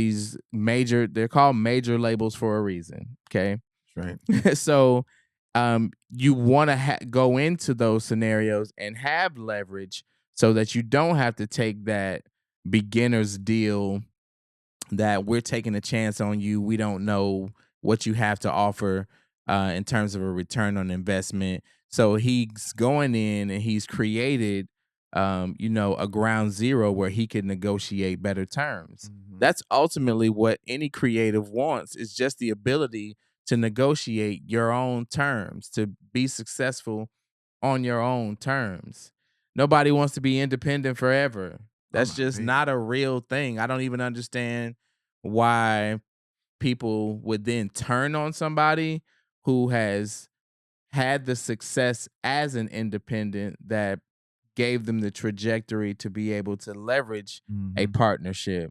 B: they're called major labels for a reason. Okay.
A: That's right.
B: So you want to go into those scenarios and have leverage so that you don't have to take that beginner's deal that we're taking a chance on you. We don't know what you have to offer in terms of a return on investment. So he's going in and he's created, a ground zero where he can negotiate better terms. That's ultimately what any creative wants, is just the ability to negotiate your own terms, to be successful on your own terms. Nobody wants to be independent forever. That's just not a real thing. I don't even understand why people would then turn on somebody who has had the success as an independent that gave them the trajectory to be able to leverage a partnership.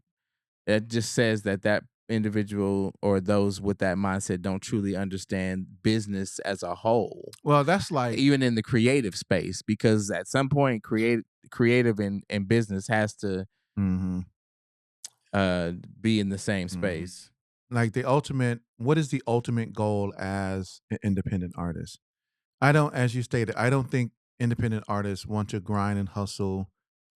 B: It just says that individual or those with that mindset don't truly understand business as a whole.
A: Well, that's like,
B: even in the creative space, because at some point creative and business has to be in the same space.
A: Like what is the ultimate goal as an independent artist? As you stated, I don't think independent artists want to grind and hustle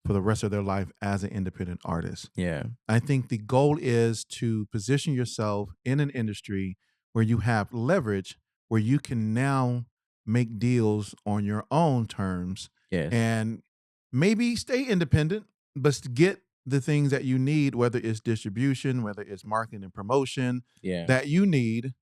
A: for the rest of their life as an independent artist.
B: Yeah.
A: I think the goal is to position yourself in an industry where you have leverage, where you can now make deals on your own terms.
B: Yes.
A: And maybe stay independent, but get the things that you need, whether it's distribution, whether it's marketing and promotion,
B: Yeah.
A: that you need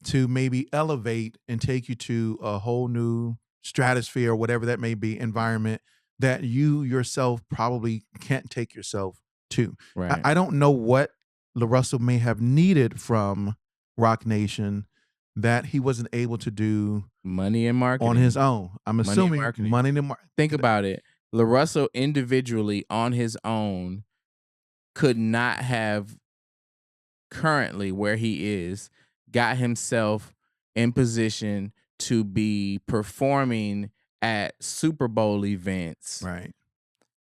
A: to maybe elevate and take you to a whole new stratosphere, whatever that may be, environment that you yourself probably can't take yourself to.
B: Right.
A: I don't know what LaRussell may have needed from Rock Nation that he wasn't able to do
B: Money and marketing.
A: on his own. I'm
B: Money and
A: assuming
B: marketing.
A: money and
B: Think about it. LaRussell individually on his own could not have currently where he is got himself in position to be performing at Super Bowl events,
A: right.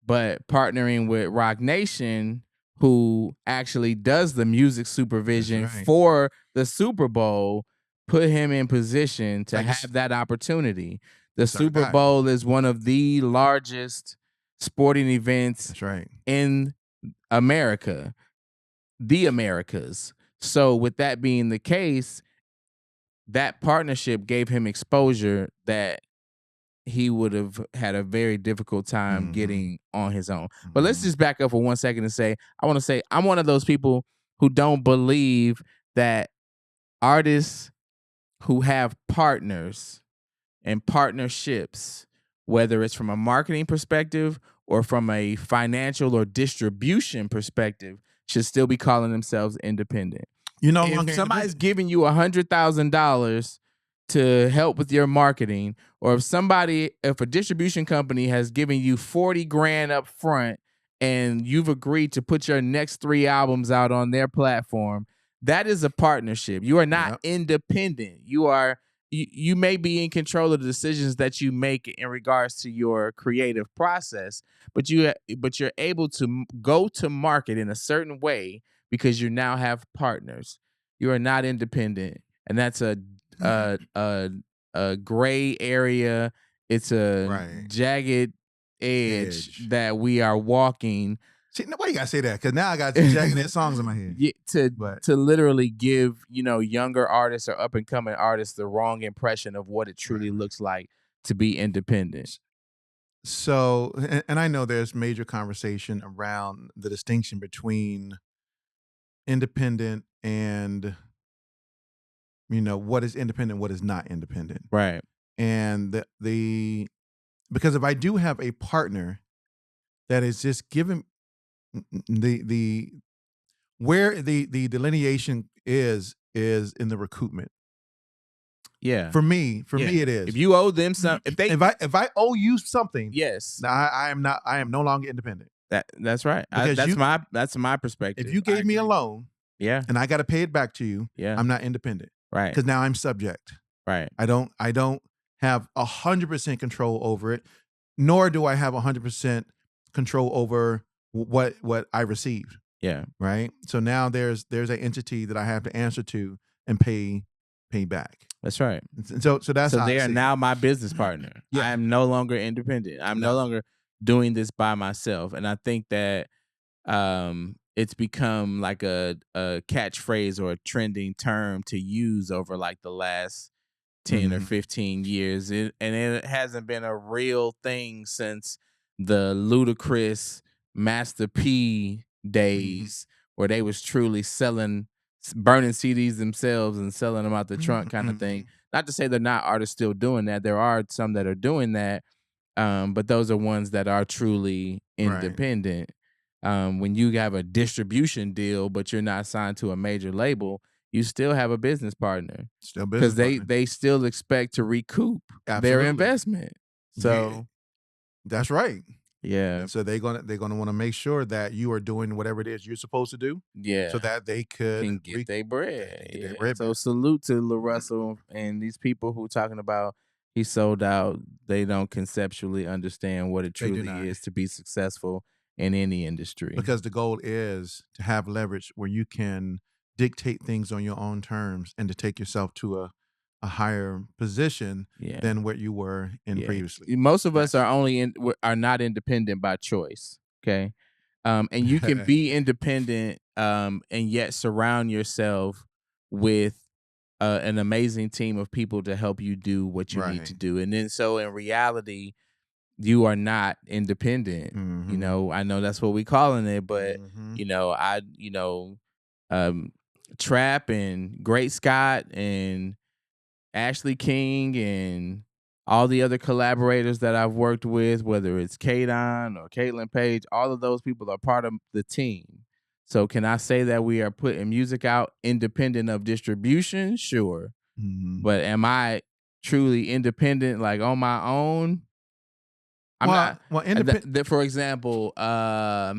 B: but partnering with Rock Nation, who actually does the music supervision
A: right.
B: for the Super Bowl, put him in position to
A: Like
B: have that opportunity. The
A: our
B: Super
A: guy.
B: Bowl is one of the largest sporting events
A: That's right.
B: in America, the Americas. So with that being the case, that partnership gave him exposure that he would have had a very difficult time getting on his own. But let's just back up for 1 second and say, I want to say I'm one of those people who don't believe that artists who have partners and partnerships, whether it's from a marketing perspective or from a financial or distribution perspective, should still be calling themselves independent.
A: You know,
B: If somebody's giving you $100,000 to help with your marketing, or if a distribution company has given you 40 grand up front and you've agreed to put your next 3 albums out on their platform, that is a partnership. You are not independent. You may be in control of the decisions that you make in regards to your creative process, but you're able to go to market in a certain way because you now have partners. You are not independent, and that's a gray area. It's a jagged edge that we are walking.
A: See, why you gotta say that? Because now I got jagged edge songs in my head.
B: To literally give younger artists or up and coming artists the wrong impression of what it truly looks like to be independent.
A: So, and I know there's major conversation around the distinction between independent and what is independent, what is not independent,
B: right?
A: And because if I do have a partner that is just giving the where the delineation is in the recoupment.
B: Yeah.
A: For me it is.
B: If you owe them something,
A: if I owe you something,
B: yes,
A: I am no longer independent.
B: That's right. That's my perspective.
A: If you gave me a loan, and I got to pay it back to you, I'm not independent,
B: right?
A: Because now I'm subject,
B: right?
A: I don't have 100% control over it, nor do I have 100% control over what I received.
B: Yeah.
A: Right. So now there's an entity that I have to answer to and pay back.
B: That's right.
A: So that's
B: so they are now my business partner. I am no longer independent. I'm no longer doing this by myself, and I think that it's become like a catchphrase or a trending term to use over like the last 10 or 15 years. And it hasn't been a real thing since the Ludacris Master P days where they was truly burning CDs themselves and selling them out the trunk kind of thing. Not to say they're not artists still doing that. There are some that are doing that. But those are ones that are truly independent. When you have a distribution deal, but you're not signed to a major label, you still have a business partner. Because they still expect to recoup their investment. So
A: that's right.
B: Yeah.
A: And so they're gonna want to make sure that you are doing whatever it is you're supposed to do.
B: Yeah.
A: So that they can
B: get their bread.
A: Their bread
B: so salute to LaRussell and these people who talking about he sold out. They don't conceptually understand what it truly is to be successful in any industry.
A: Because the goal is to have leverage where you can dictate things on your own terms and to take yourself to a higher position than what you were in previously.
B: Most of us are not independent by choice. Okay. And you can be independent and yet surround yourself with an amazing team of people to help you do what you need to do. And then so in reality, you are not independent. I know that's what we calling it, but Trap and Great Scott and Ashley King and all the other collaborators that I've worked with, whether it's Kadon or Caitlin Page, all of those people are part of the team. So can I say that we are putting music out independent of distribution? Sure. But am I truly independent, like on my own? I'm not. For example, I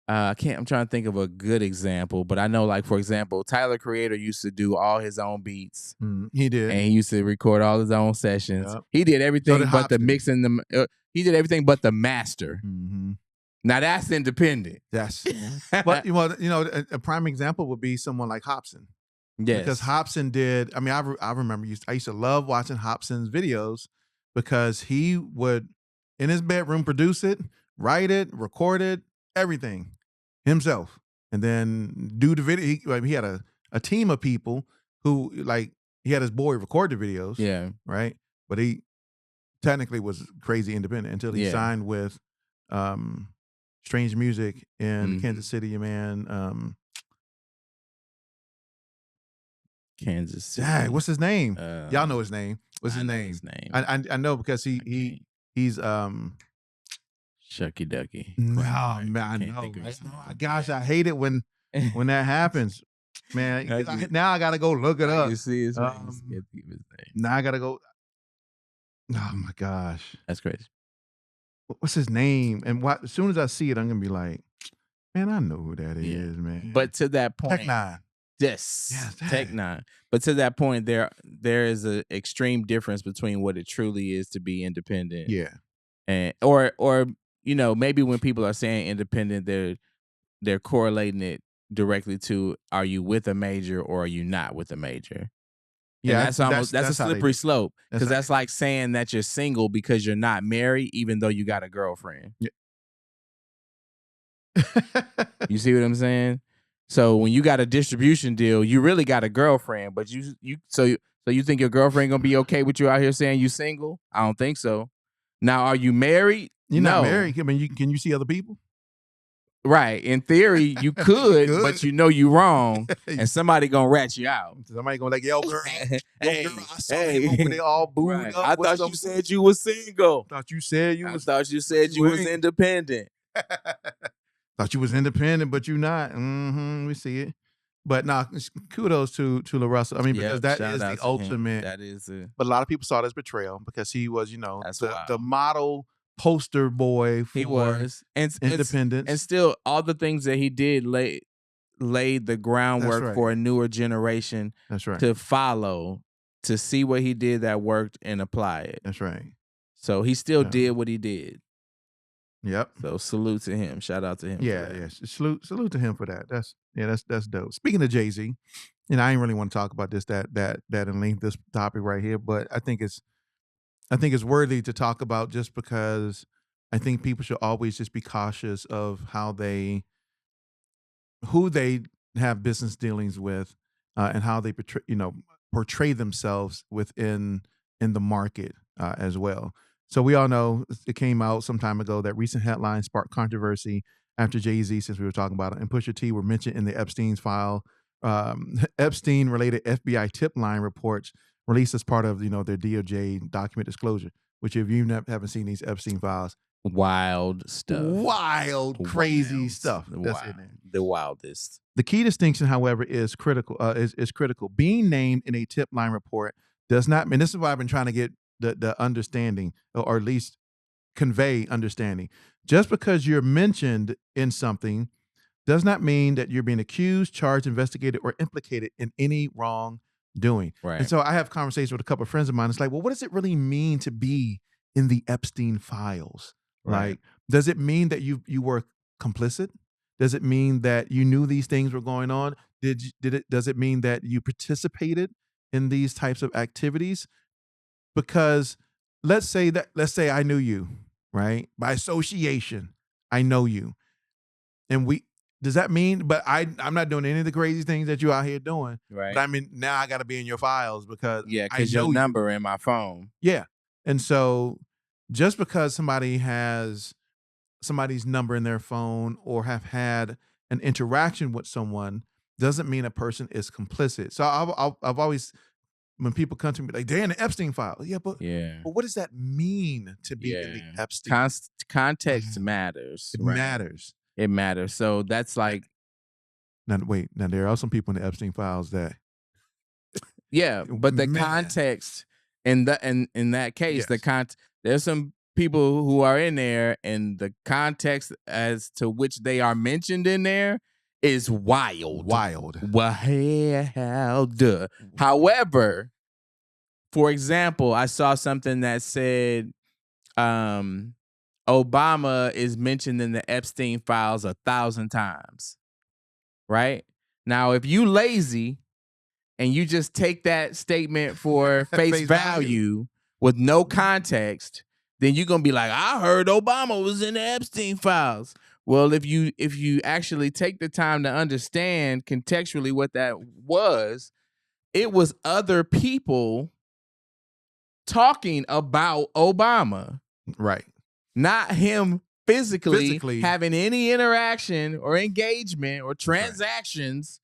B: can't. I'm trying to think of a good example, but I know, like for example, Tyler Creator used to do all his own beats.
A: He did,
B: and he used to record all his own sessions.
A: Yep.
B: He did everything
A: So did
B: but the
A: Hopkins.
B: mixing. He did everything but the master. Now that's independent.
A: Yes. But a prime example would be someone like Hobson.
B: Yes.
A: Because Hobson did. I mean, I remember I used to love watching Hobson's videos because he would in his bedroom produce it, write it, record it, everything himself, and then do the video. He had a team of people who he had his boy record the videos.
B: Yeah.
A: Right. But he technically was crazy independent until he signed with Strange Music in Kansas City, man.
B: Kansas City.
A: Yeah, what's his name? Y'all know his name. What's his name? I know because he's
B: Shucky Ducky.
A: No, man, I know. Gosh, I hate it when that happens. Man, now I gotta go look it up.
B: You see his name.
A: Now I gotta go. Oh my gosh.
B: That's crazy.
A: What's his name? And as soon as I see it, I'm gonna be like, man, I know who that is, man.
B: But to that point,
A: Tech Nine.
B: Yes, Tech Nine. But to that point, there is an extreme difference between what it truly is to be independent.
A: Yeah.
B: And or maybe when people are saying independent, they're correlating it directly to, are you with a major or are you not with a major? Yeah, and that's a slippery slope, because that's like saying that you're single because you're not married, even though you got a girlfriend.
A: Yeah.
B: You see what I'm saying? So when you got a distribution deal, you really got a girlfriend, but so you think your girlfriend gonna be okay with you out here saying you single? I don't think so. Now, are you married?
A: You're not married. I mean, can you see other people?
B: Right. In theory, you could, but you wrong, and somebody gonna rat you out.
A: Somebody gonna like, yo, girl, I saw him over there all booed up.
B: I thought you said you was single.
A: I thought you said you
B: was independent.
A: Thought you was independent, but you not. We see it. But kudos to LaRussell. I mean, because that is the ultimate.
B: That is it.
A: But a lot of people saw it as betrayal because he was, the model poster boy for independence.
B: And still, all the things that he did laid the groundwork for a newer generation to follow, to see what he did that worked and apply it.
A: That's right.
B: So he still did what he did.
A: Yep.
B: So salute to him. Shout out to him.
A: Yeah. Salute to him for that. That's dope. Speaking of Jay-Z, I ain't really want to talk about that in length, this topic right here, but I think it's worthy to talk about, just because I think people should always just be cautious of who they have business dealings with, and how they portray themselves in the market as well. So we all know it came out some time ago that recent headlines sparked controversy after Jay-Z, since we were talking about it, and Pusha T were mentioned in the Epstein's file. Epstein-related FBI tip line reports released as part of their DOJ document disclosure. Which, if you haven't seen these Epstein files,
B: wild stuff,
A: crazy stuff.
B: The wildest.
A: The key distinction, however, is critical. Is critical. Being named in a tip line report does not mean. This is why I've been trying to get the understanding, or at least convey understanding. Just because you're mentioned in something does not mean that you're being accused, charged, investigated, or implicated in any wrongdoing.
B: Right.
A: And so I have conversations with a couple of friends of mine. It's like, well, what does it really mean to be in the Epstein files?
B: Right.
A: Like, does it mean that you were complicit? Does it mean that you knew these things were going on? Does it mean that you participated in these types of activities? Because let's say I knew you, right? By association, I know you. And does that mean, but I'm not doing any of the crazy things that you out here doing.
B: Right.
A: But I mean, now I got to be in your files because
B: because your number in my phone.
A: Yeah. And so just because somebody has somebody's number in their phone or have had an interaction with someone doesn't mean a person is complicit. So I've always, when people come to me like they're in the Epstein file, yeah, but what does that mean to be in the Epstein?
B: Context matters,
A: It
B: right?
A: matters.
B: It matters. So that's like,
A: now wait, now there are some people in the Epstein files that,
B: yeah, but the
A: man,
B: context in that case,
A: yes,
B: there's some people who are in there, and the context as to which they are mentioned in there is wild.
A: wild.
B: However, for example, I saw something that said Obama is mentioned in the Epstein files 1,000 times. Right? Now, if you lazy and you just take that statement for face value with no context, then you're gonna be like, I heard Obama was in the Epstein files. Well, if you actually take the time to understand contextually what that was, it was other people talking about Obama.
A: Right.
B: Not him physically having any interaction or engagement or transactions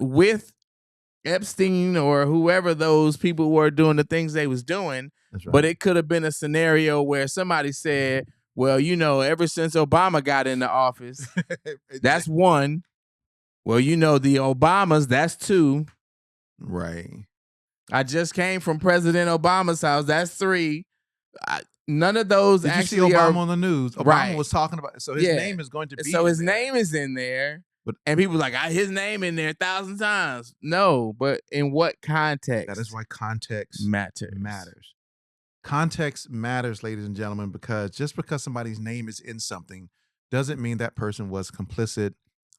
B: with Epstein or whoever those people were doing the things they was doing.
A: That's right.
B: But it could have been a scenario where somebody said, well, ever since Obama got into office, that's one. Well, the Obamas, that's two.
A: Right.
B: I just came from President Obama's house. That's three. None of those
A: Did
B: actually
A: you see Obama on the news? Obama was talking about it. So his name is going to be
B: So his name is in there. And people like, his name in there 1,000 times. No, but in what context?
A: That is why context
B: matters.
A: Context matters, ladies and gentlemen, because just because somebody's name is in something doesn't mean that person was complicit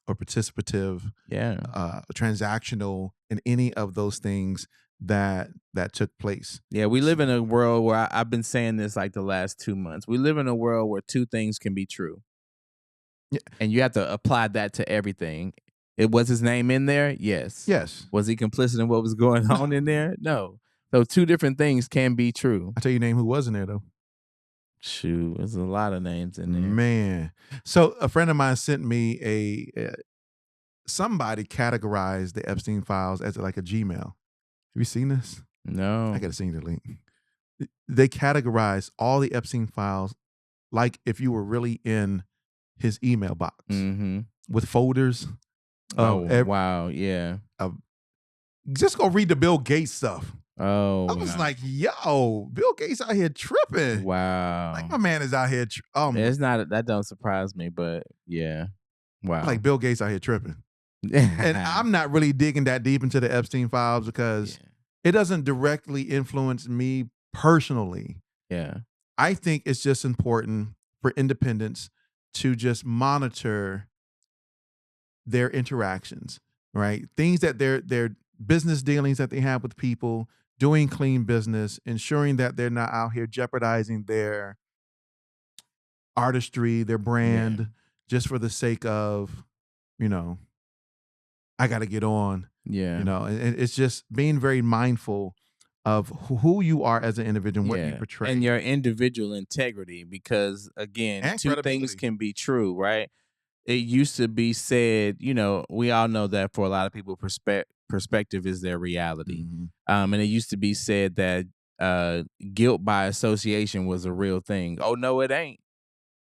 A: or participative, transactional in any of those things that took place.
B: Yeah, we live in a world where I've been saying this like the last 2 months. We live in a world where two things can be true. Yeah. And you have to apply that to everything. Was his name in there? Yes.
A: Yes.
B: Was he complicit in what was going on in there? No. So two different things can be true.
A: I'll tell you name who was in there though.
B: Shoot, there's a lot of names in there.
A: Man. So a friend of mine sent me somebody categorized the Epstein files as like a Gmail. Have you seen this?
B: No.
A: I gotta send you the link. They categorized all the Epstein files like if you were really in his email box with folders.
B: Wow, yeah.
A: Just go read the Bill Gates stuff.
B: Oh,
A: I was like, yo, Bill Gates out here tripping.
B: Wow.
A: Like my man is out here.
B: It's not, that don't surprise me, but yeah. Wow.
A: Like Bill Gates out here tripping. And I'm not really digging that deep into the Epstein files because it doesn't directly influence me personally.
B: Yeah.
A: I think it's just important for independents to just monitor their interactions, right? Things that their business dealings that they have with people, doing clean business, ensuring that they're not out here jeopardizing their artistry, their brand, just for the sake of, I got to get on.
B: Yeah.
A: And it's just being very mindful of who you are as an individual, what you portray.
B: And your individual integrity, because again,
A: and
B: two things can be true, right? It used to be said, we all know that for a lot of people, perspective is their reality. And it used to be said that guilt by association was a real thing. Oh, no, it ain't.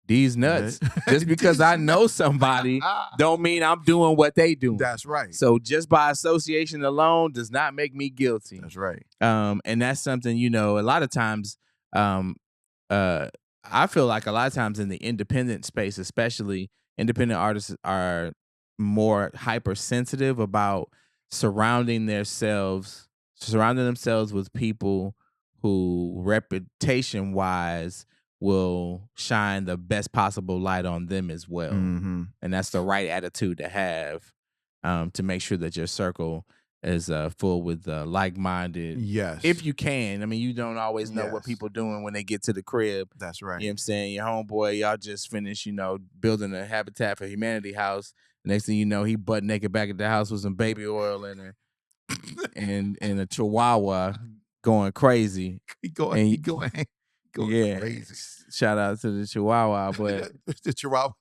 B: These nuts. Just because I know somebody don't mean I'm doing what they do.
A: That's right.
B: So just by association alone does not make me guilty.
A: That's right.
B: And that's something, a lot of times, I feel like a lot of times in the independent space, especially, independent artists are more hypersensitive about surrounding themselves with people who reputation-wise will shine the best possible light on them as well. And that's the right attitude to have, to make sure that your circle is full with like-minded.
A: Yes.
B: If you can. I mean, you don't always know what people doing when they get to the crib.
A: That's right.
B: You know what I'm saying? Your homeboy, y'all just finished, building a Habitat for Humanity house. Next thing you know, he butt naked back at the house with some baby oil and a chihuahua going crazy.
A: Going
B: crazy. Shout out to the chihuahua, but
A: the chihuahua.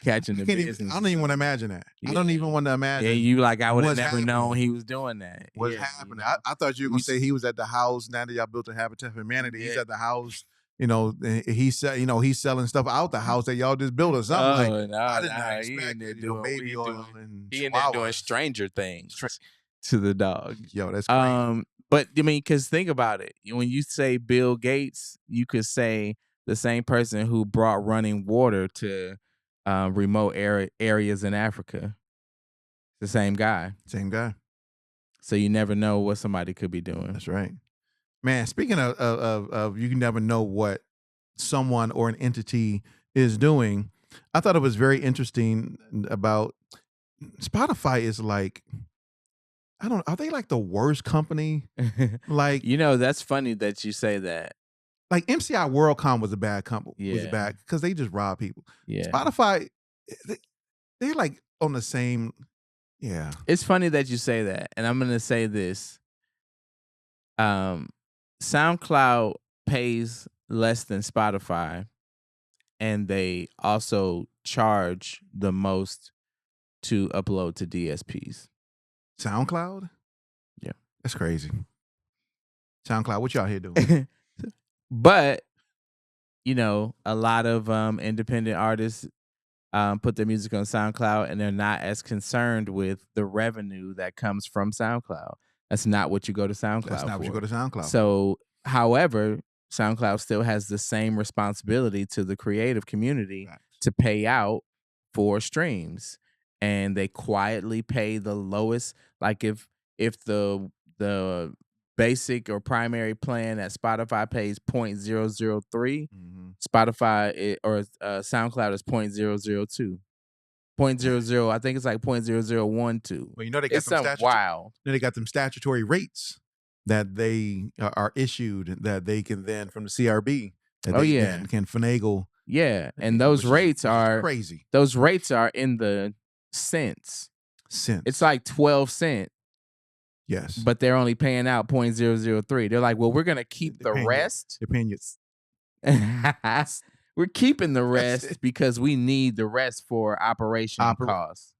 B: catching the business.
A: I don't even want to imagine that. I don't even want to imagine.
B: Yeah, you like I would have
A: what's
B: never
A: happening.
B: known he was doing that.
A: What's
B: Yeah,
A: happening?
B: you know?
A: I thought you were gonna say he was at the house. Now that y'all built a Habitat for Humanity, he's
B: Yeah.
A: at the house. He's selling stuff out the house that y'all just built or something.
B: Oh, no,
A: I did not
B: he
A: expect
B: in there
A: it.
B: doing
A: Baby oil and
B: he in there doing
A: chihuahuas.
B: stranger things to the dog.
A: Yo, that's crazy.
B: But I mean, because think about it. When you say Bill Gates, you could say the same person who brought running water to remote areas in Africa. The same guy.
A: Same guy.
B: So you never know what somebody could be doing.
A: That's right. Man, speaking of you can never know what someone or an entity is doing. I thought it was very interesting about Spotify is like, I don't, are they like the worst company? Like,
B: that's funny that you say that.
A: Like MCI WorldCom was a bad company. Was
B: Yeah.
A: bad because they just rob people.
B: Yeah.
A: Spotify, they're like on the same. Yeah.
B: It's funny that you say that, and I'm gonna say this. SoundCloud pays less than Spotify, and they also charge the most to upload to DSPs.
A: SoundCloud?
B: Yeah.
A: That's crazy. SoundCloud, what y'all here doing?
B: But, a lot of independent artists put their music on SoundCloud, and they're not as concerned with the revenue that comes from SoundCloud. That's not what you go to SoundCloud
A: That's not
B: for.
A: what you go to SoundCloud.
B: So, however, SoundCloud still has the same responsibility to the creative community to pay out for streams, and they quietly pay the lowest. Like if the basic or primary plan at Spotify pays 0.003, Spotify or SoundCloud is 0.002. 0.00, I think it's like 0.0012.
A: Well, they got some
B: wild.
A: They got them statutory rates that they are issued that they can then from the CRB that they can finagle.
B: Yeah, and those rates are
A: crazy.
B: Those rates are in the cents. It's like 12 cents.
A: Yes.
B: But they're only paying out 0.003. They're like, well, we're going to keep the rest.
A: They're paying you.
B: We're keeping the rest because we need the rest for operation costs.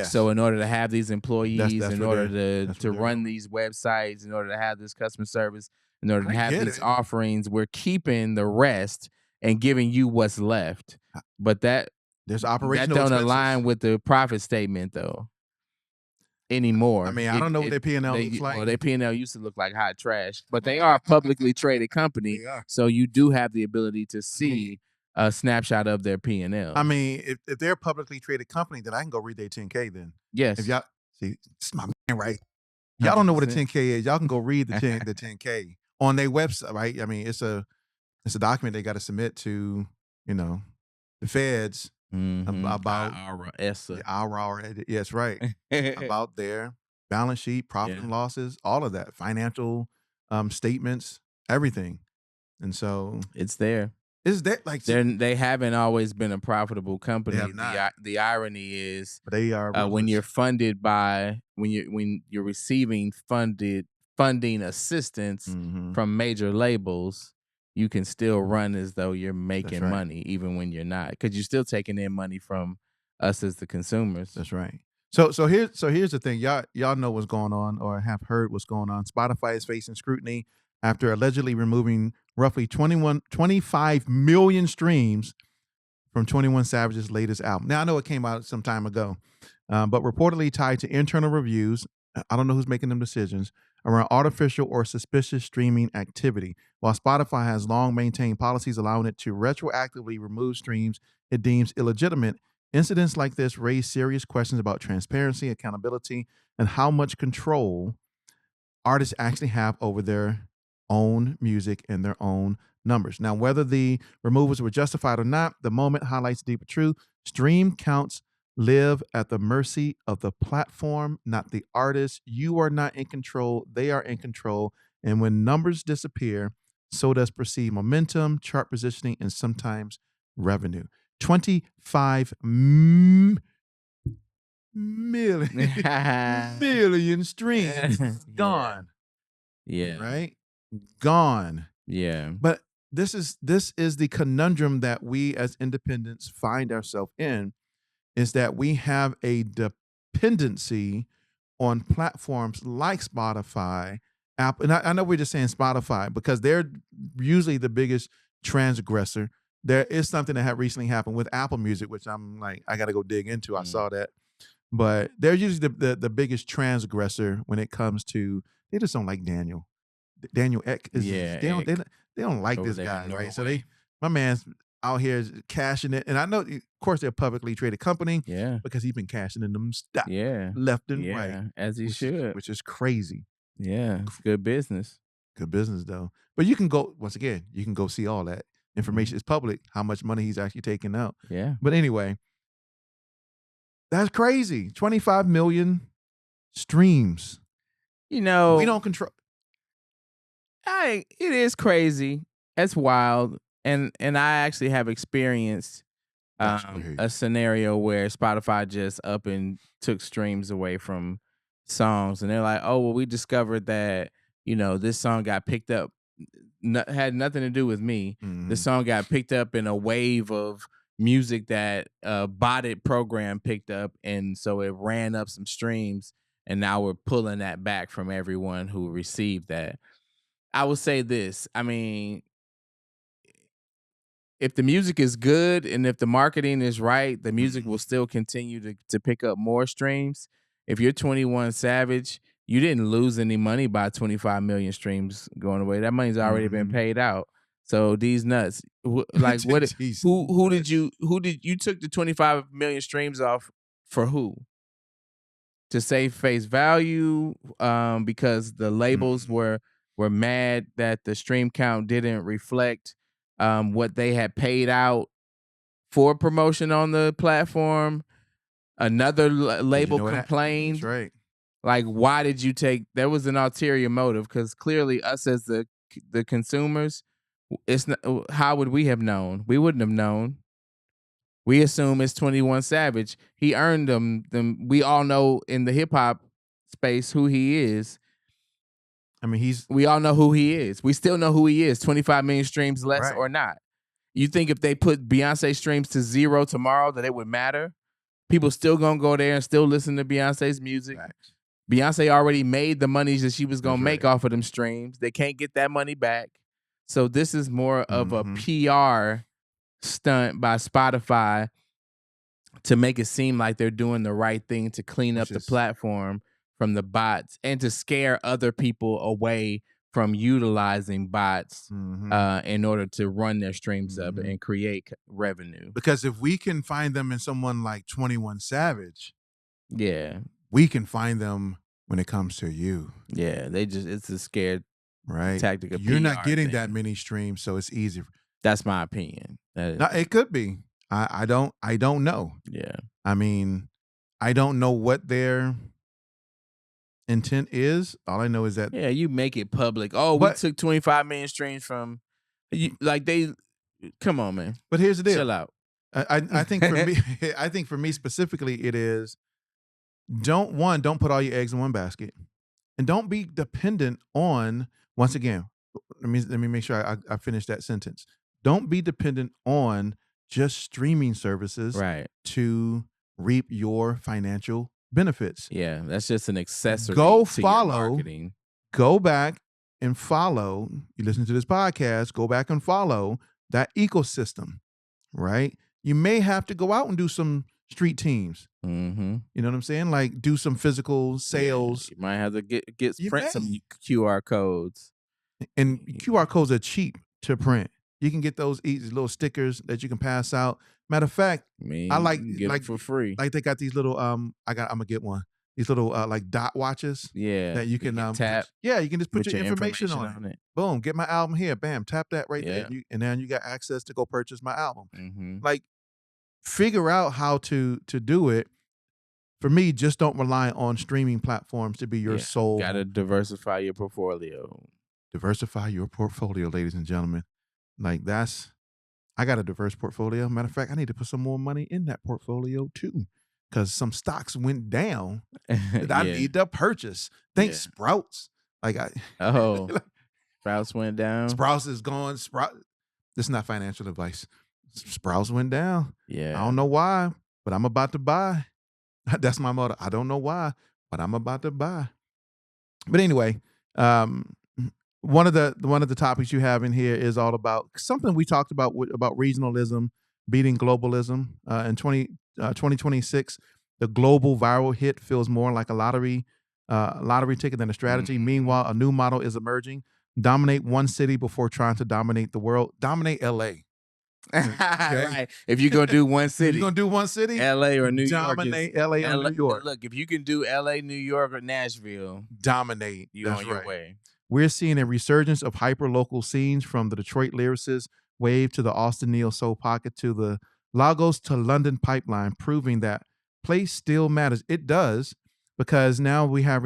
B: So in order to have these employees, in order to run these websites, in order to have this customer service, in order to have these offerings, we're keeping the rest and giving you what's left. But
A: there's operational
B: that don't
A: expenses.
B: align with the profit statement though. Anymore.
A: I mean, I don't know what their P&L looks like.
B: Well, their P&L used to look like hot trash, but they are a publicly traded company, so you do have the ability to see a snapshot of their P&L.
A: I mean, if they're a publicly traded company, then I can go read their 10K then.
B: Yes.
A: If y'all see, it's my man, right? Y'all don't know what a 10K is. Y'all can go read the 10K on their website, right? I mean, it's a document they got to submit to, the feds. About IRS, yes, right. About their balance sheet, profit and losses, all of that, financial statements, everything. And so
B: it's there.
A: Is that like
B: they haven't always been a profitable company?
A: They have not.
B: The irony is
A: they are
B: when you're funded by when you're receiving funding assistance from major labels. You can still run as though you're making money, even when you're not, because you're still taking in money from us as the consumers.
A: That's right. So here's the thing. Y'all know what's going on or have heard what's going on. Spotify is facing scrutiny after allegedly removing roughly 25 million streams from 21 Savage's latest album. Now, I know it came out some time ago, but reportedly tied to internal reviews. I don't know who's making them decisions around artificial or suspicious streaming activity. While Spotify has long maintained policies allowing it to retroactively remove streams it deems illegitimate, incidents like this raise serious questions about transparency, accountability, and how much control artists actually have over their own music and their own numbers. Now, whether the removals were justified or not, the moment highlights the deeper truth. Stream counts live at the mercy of the platform, not the artist. You are not in control. They are in control. And when numbers disappear, so does perceived momentum, chart positioning, and sometimes revenue. 25 million streams gone.
B: Yeah.
A: Right? Gone.
B: Yeah.
A: But this is the conundrum that we as independents find ourselves in, is that we have a dependency on platforms like Spotify, Apple. And I know we're just saying Spotify because they're usually the biggest transgressor. There is something that had recently happened with Apple Music, which I'm like, I got to go dig into. I saw that, but they're usually the biggest transgressor when it comes to. They just don't like Daniel. Daniel Eck is
B: Yeah,
A: they don't like
B: over
A: this
B: there
A: guy,
B: in
A: right? So
B: Norway.
A: my man's out here cashing it, and I know, of course, they're a publicly traded company
B: Yeah,
A: because he's been cashing in them stock
B: yeah,
A: left and right,
B: yeah, as he should.
A: which is crazy.
B: Yeah, it's good business.
A: Good business though. But you can go once again, you can go see all that information
B: Mhm.
A: is public, how much money he's actually taking out.
B: Yeah.
A: But anyway, that's crazy. 25 million streams.
B: You
A: We
B: know,
A: don't control.
B: it is crazy. It's wild. And I actually have experienced
A: That's
B: a
A: crazy.
B: scenario where Spotify just up and took streams away from songs, and they're like, "Oh, well, we discovered that this song got picked up, had nothing to do with me. This
A: Mhm.
B: song got picked up in a wave of music that a botted program picked up, and so it ran up some streams, and now we're pulling that back from everyone who received that." I will say this: I mean, if the music is good and if the marketing is right, the music will
A: Mhm.
B: still continue to pick up more streams. If you're 21 Savage, you didn't lose any money by 25 million streams going away. That money's already been
A: Mhm.
B: paid out. So these nuts, like what?
A: Jeez,
B: Who did you took the 25 million streams off for? Who? To save face value? Because the labels
A: Mhm.
B: were mad that the stream count didn't reflect what they had paid out for promotion on the platform. Another
A: 'Cause you
B: label
A: know what that's
B: complained.
A: right.
B: Like, why did you take? There was an ulterior motive because clearly, us as the consumers, it's not. How would we have known? We wouldn't have known. We assume it's 21 Savage. He earned them. We all know in the hip hop space who he is.
A: I mean, he's
B: We all know who he is. We still know who he is. 25 million streams less
A: right.
B: or not. You think if they put Beyonce streams to 0 tomorrow that it would matter? People still gonna go there and still listen to Beyonce's music.
A: Facts.
B: Beyonce already made the money that she was
A: That's
B: gonna make
A: right.
B: off of them streams. They can't get that money back. So this is more of a
A: Mhm.
B: PR stunt by Spotify to make it seem like they're doing the right thing to clean up
A: Which
B: the
A: is
B: platform from the bots and to scare other people away from utilizing bots
A: mhm.
B: in order to run their streams up
A: Mhm.
B: and create revenue.
A: Because if we can find them in someone like 21 Savage,
B: Yeah.
A: we can find them when it comes to you,
B: Yeah. It's a scared
A: right?
B: tactic, a
A: You're not
B: PR
A: getting that
B: thing.
A: many streams, so it's easy.
B: That's my opinion.
A: Now, it could be. I don't know.
B: Yeah.
A: I mean, I don't know what their intent is. All I know is that
B: Yeah, you make it public. Oh, we
A: but
B: took 25 million streams from you, like they come on, man.
A: but here's the deal.
B: Chill out.
A: I think for me I think for me specifically it is don't put all your eggs in one basket. And don't be dependent on once again, let me make sure I finish that sentence. Don't be dependent on just streaming services
B: Right.
A: to reap your financial benefits.
B: Yeah, that's just an accessory
A: Go
B: to your
A: follow,
B: marketing.
A: go back and follow. You listen to this podcast, go back and follow that ecosystem, right? You may have to go out and do some street teams.
B: Mm-hmm.
A: You know what I'm saying? Like do some physical
B: Yeah,
A: sales.
B: you might have to get
A: You
B: print some
A: may.
B: QR codes.
A: And QR codes are cheap to print. You can get those easy little stickers that you can pass out. Matter of fact,
B: I mean,
A: I
B: you
A: like
B: can get them for free.
A: like they got these little I'm gonna get one. These little like dot watches
B: Yeah,
A: that you can
B: tap
A: yeah, you can just put
B: with
A: your
B: your
A: information
B: information
A: on it.
B: on it.
A: Boom, get my album here. Bam, tap that right there.
B: Yeah.
A: And then you got access to go purchase my album.
B: Mm-hmm.
A: Like figure out how to do it. For me, just don't rely on streaming platforms to be your sole.
B: Got to diversify your portfolio.
A: Diversify your portfolio, ladies and gentlemen. Like I got a diverse portfolio. Matter of fact, I need to put some more money in that portfolio too, because some stocks went down that I
B: Yeah.
A: need to purchase. Think
B: Yeah.
A: Sprouts. Like
B: Oh, Sprouts went down.
A: Sprouts is gone. this is not financial advice. Sprouts went down. I
B: Yeah.
A: don't know why, but I'm about to buy. That's my motto. I don't know why, but I'm about to buy. But anyway, um, one of the topics you have in here is all about something we talked about about regionalism beating globalism. In 2026, the global viral hit feels more like a lottery ticket than a strategy. Meanwhile, a new model is emerging: dominate one city before trying to dominate the world. Dominate LA. Okay.
B: Right. If you're gonna do one
A: If you're
B: city,
A: gonna do one city,
B: LA or New York,
A: dominate LA or New York.
B: Look, if you can do LA, New York, or Nashville,
A: Dominate.
B: you
A: That's
B: on your
A: right.
B: way.
A: We're seeing a resurgence of hyper-local scenes, from the Detroit lyricist wave to the Austin neo soul pocket to the Lagos to London pipeline, proving that place still matters. It does, because now we have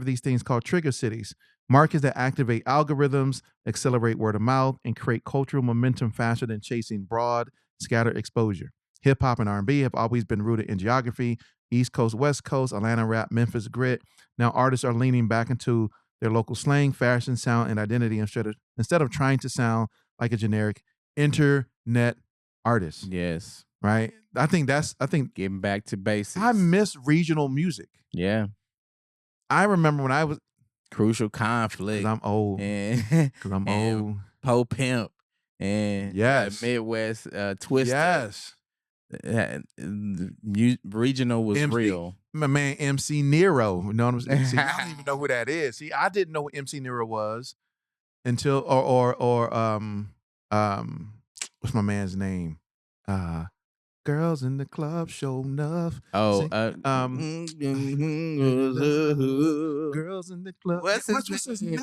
A: these things called trigger cities, markets that activate algorithms, accelerate word of mouth, and create cultural momentum faster than chasing broad, scattered exposure. Hip hop and R&B have always been rooted in geography: East Coast, West Coast, Atlanta rap, Memphis grit. Now artists are leaning back into their local slang, fashion, sound, and identity instead of trying to sound like a generic internet artist.
B: Yes.
A: Right? I think
B: Getting back to basics.
A: I miss regional music.
B: Yeah.
A: I remember when I was
B: Crucial Conflict.
A: because I'm old.
B: And
A: Because I'm
B: and
A: old.
B: Po Pimp and
A: Yes.
B: Midwest Twister.
A: Yes.
B: Regional was real.
A: My man MC Nero. You know what I'm saying? See, I don't even know who that is. See, I didn't know who MC Nero was until what's my man's name? Girls in the club show enough.
B: Oh,
A: Girls in the club.
B: what's his name?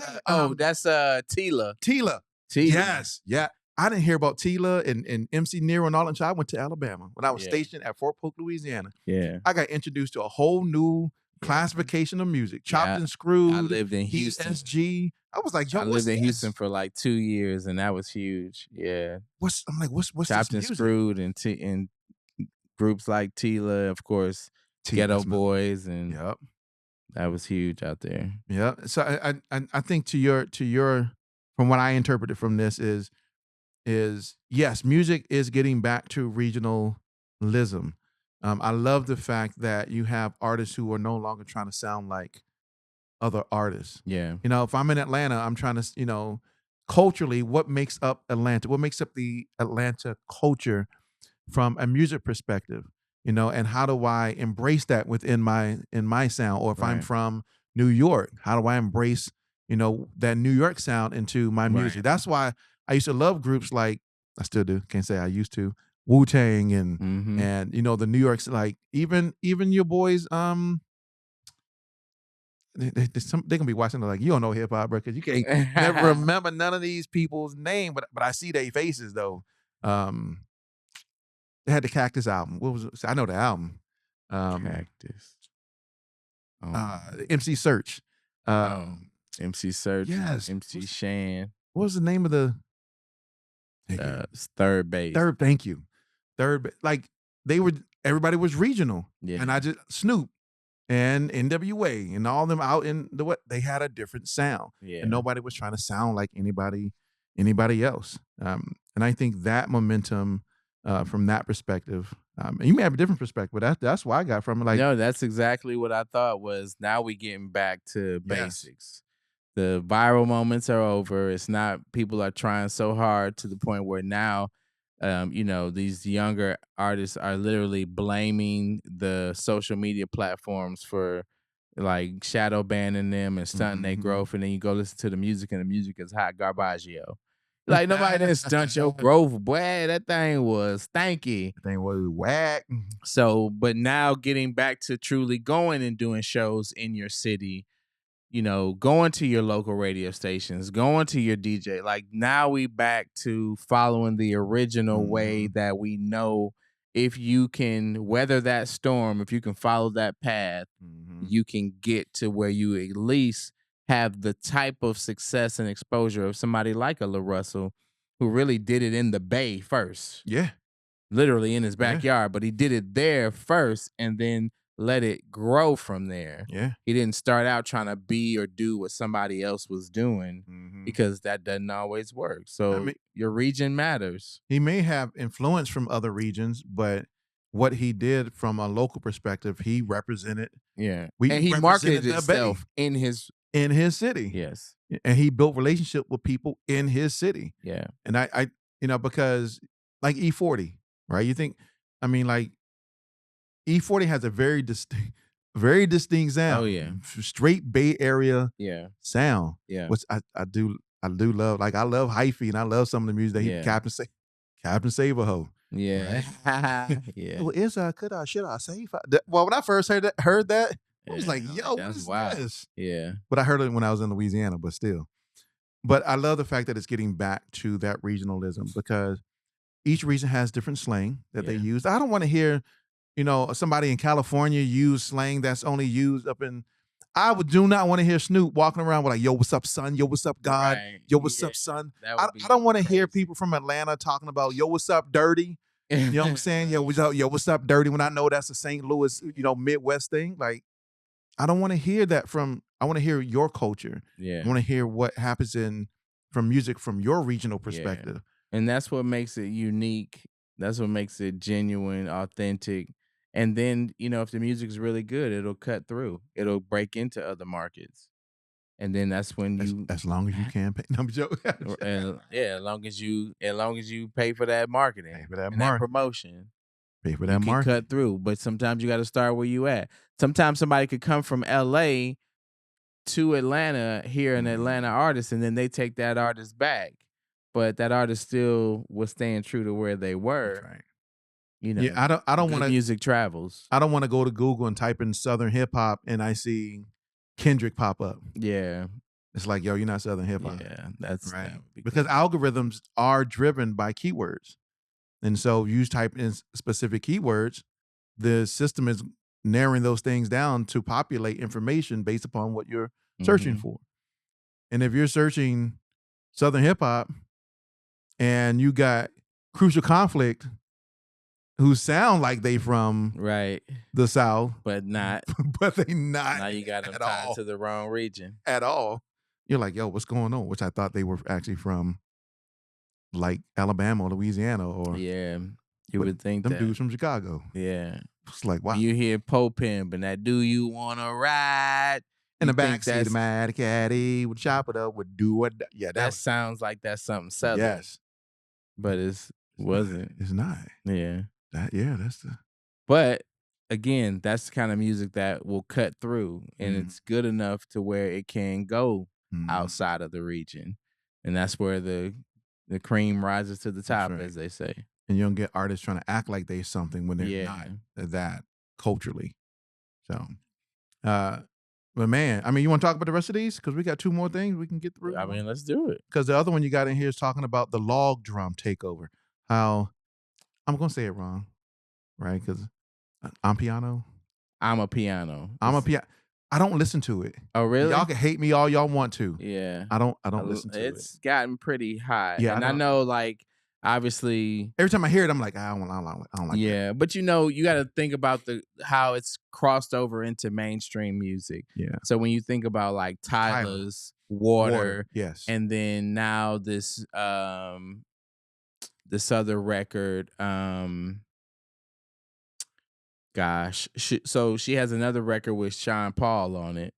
B: That's Tila.
A: Tila. Yes. Yeah. I didn't hear about Tila and MC Nero and all that until I went to Alabama when I was stationed at Fort Polk, Louisiana.
B: Yeah.
A: I got introduced to a whole new classification of music. Chopped and Screwed.
B: I lived in Houston.
A: ESG. I was like, yo,
B: I lived in Houston for like 2 years, and that was huge. Yeah.
A: What's
B: Chopped
A: this
B: and
A: music?
B: Screwed and groups like Tila, of course, Ghetto Boys, and that was huge out there.
A: Yeah. So I think to your from what I interpreted from this is yes, music is getting back to regionalism. I love the fact that you have artists who are no longer trying to sound like other artists.
B: Yeah.
A: You know, if I'm in Atlanta, I'm trying to, culturally, what makes up Atlanta? What makes up the Atlanta culture from a music perspective? And how do I embrace that within my sound? Or if I'm from New York, how do I embrace, that New York sound into my music?
B: Right.
A: That's why I used to love groups like, I still do, can't say I used to, Wu-Tang and the New York's, like even your boys, they're gonna be watching, like, you don't know hip hop, bro, because you can't never remember none of these people's name, but I see their faces though. They had the Cactus album. What was it? I know the album.
B: Cactus.
A: MC Search.
B: MC Search.
A: Yes.
B: MC Shan.
A: What was the name of the
B: Third Base?
A: Thank you. Like everybody was regional.
B: Yeah.
A: And I just Snoop and NWA and all them out in the what, they had a different sound.
B: Yeah.
A: And nobody was trying to sound like anybody else. And I think that momentum, from that perspective, and you may have a different perspective, but that's what I got from it. Like,
B: no, that's exactly what I thought was, now we getting back to basics. The viral moments are over. It's not, people are trying so hard to the point where now, these younger artists are literally blaming the social media platforms for like shadow banning them and stunting their growth. And then you go listen to the music, and the music is hot garbaggio. Like, nobody didn't stunt your growth, boy. That thing was stanky.
A: That thing was whack.
B: So, but now getting back to truly going and doing shows in your city, going to your local radio stations, going to your DJ. Like, now we back to following the original way that we know, if you can weather that storm, if you can follow that path, you can get to where you at least have the type of success and exposure of somebody like a La Russell, who really did it in the Bay first.
A: Yeah.
B: Literally in his backyard, but he did it there first and then let it grow from there.
A: Yeah.
B: He didn't start out trying to be or do what somebody else was doing. because that doesn't always work.
A: I
B: So
A: mean,
B: your region matters.
A: he may have influence from other regions, but what he did from a local perspective, he represented.
B: Yeah.
A: We
B: And he marketed
A: represented the Bay
B: himself in his
A: in his city,
B: yes.
A: and he built relationship with people in his city.
B: Yeah.
A: And because like E40, right? You think, I mean, like E40 has a very distinct
B: Oh
A: sound,
B: yeah.
A: straight Bay Area
B: Yeah.
A: sound,
B: Yeah.
A: which I do love. Like I love hyphy, and I love some of the music that he
B: Yeah.
A: Captain Saberho.
B: Yeah.
A: Right?
B: Yeah.
A: Oh, should I say? Well, when I first heard that, I was like, yo, what
B: that's
A: is
B: wild.
A: this?
B: Yeah.
A: But I heard it when I was in Louisiana, but still. But I love the fact that it's getting back to that regionalism because each region has different slang that they
B: Yeah.
A: use. I don't want to hear, somebody in California use slang that's only used up in. Do not want to hear Snoop walking around with like, "Yo, what's up, son? Yo, what's up, God?
B: Right.
A: Yo, what's
B: Yeah.
A: up, son?"
B: That
A: I
B: would be
A: don't want to hear
B: crazy.
A: people from Atlanta talking about, "Yo, what's up, dirty?" You know what I'm saying? Yo, what's up, dirty? When I know that's a St. Louis, Midwest thing. Like, I don't want to hear that from. I want to hear your culture.
B: Yeah.
A: I want to hear what happens from music from your regional
B: Yeah.
A: perspective.
B: And that's what makes it unique. That's what makes it genuine, authentic. And then, if the music's really good, it'll cut through. It'll break into other markets. And then that's when you
A: As long as you can pay. No, I'm joking.
B: as long as you pay for that marketing
A: Pay for that
B: and that
A: market.
B: promotion,
A: Pay for
B: you
A: that
B: can
A: market.
B: cut through. But sometimes you got to start where you at. Sometimes somebody could come from LA to Atlanta, hear an Atlanta artist, and then they take that artist back. But that artist still was staying true to where they were.
A: That's right.
B: You know,
A: Yeah, I don't want to.
B: music travels.
A: I don't want to go to Google and type in Southern hip hop and I see Kendrick pop up.
B: Yeah,
A: It's like, yo, you're not Southern hip hop,
B: yeah, that's
A: right?
B: that would be
A: Because
B: crazy.
A: algorithms are driven by keywords, and so you type in specific keywords, the system is narrowing those things down to populate information based upon what you're searching for. And if you're searching Southern hip hop and you got Crucial Conflict, who sound like they from
B: right,
A: the South,
B: but not.
A: but they not.
B: Now you got them
A: at
B: tied
A: all.
B: to the wrong region.
A: At all. You're like, yo, what's going on? Which I thought they were actually from like Alabama or Louisiana or
B: Yeah, you would think
A: them
B: that.
A: dudes from Chicago.
B: Yeah,
A: It's like, wow.
B: you hear Poe Pimp and that "Do You Wanna Ride"
A: In
B: you
A: the
B: think
A: backseat of my caddy would chop it up, would do what? Yeah,
B: that sounds like that's something Southern.
A: Yes,
B: but it wasn't.
A: It's not.
B: Yeah.
A: That's the.
B: But again, that's the kind of music that will cut through and it's good enough to where it can go outside of the region. And that's where the cream rises to the top,
A: right.
B: as they say.
A: And you don't get artists trying to act like they something when they're
B: Yeah.
A: not that culturally. So, but man, I mean, you want to talk about the rest of these? Because we got two more things we can get through.
B: I mean, let's do it.
A: Because the other one you got in here is talking about the log drum takeover. How I'm gonna say it wrong, right? Because I'm piano.
B: I'm a piano.
A: I'm a piano. I don't listen to it.
B: Oh, really?
A: Y'all can hate me all y'all want to.
B: Yeah.
A: I don't listen to it.
B: It's gotten pretty hot.
A: Yeah,
B: and I know, like, obviously,
A: every time I hear it, I'm like, I don't like
B: yeah,
A: that.
B: but you got to think about how it's crossed over into mainstream music.
A: Yeah.
B: So when you think about like Tyler's Water,
A: yes,
B: and then now this other record, gosh, so she has another record with Sean Paul on it.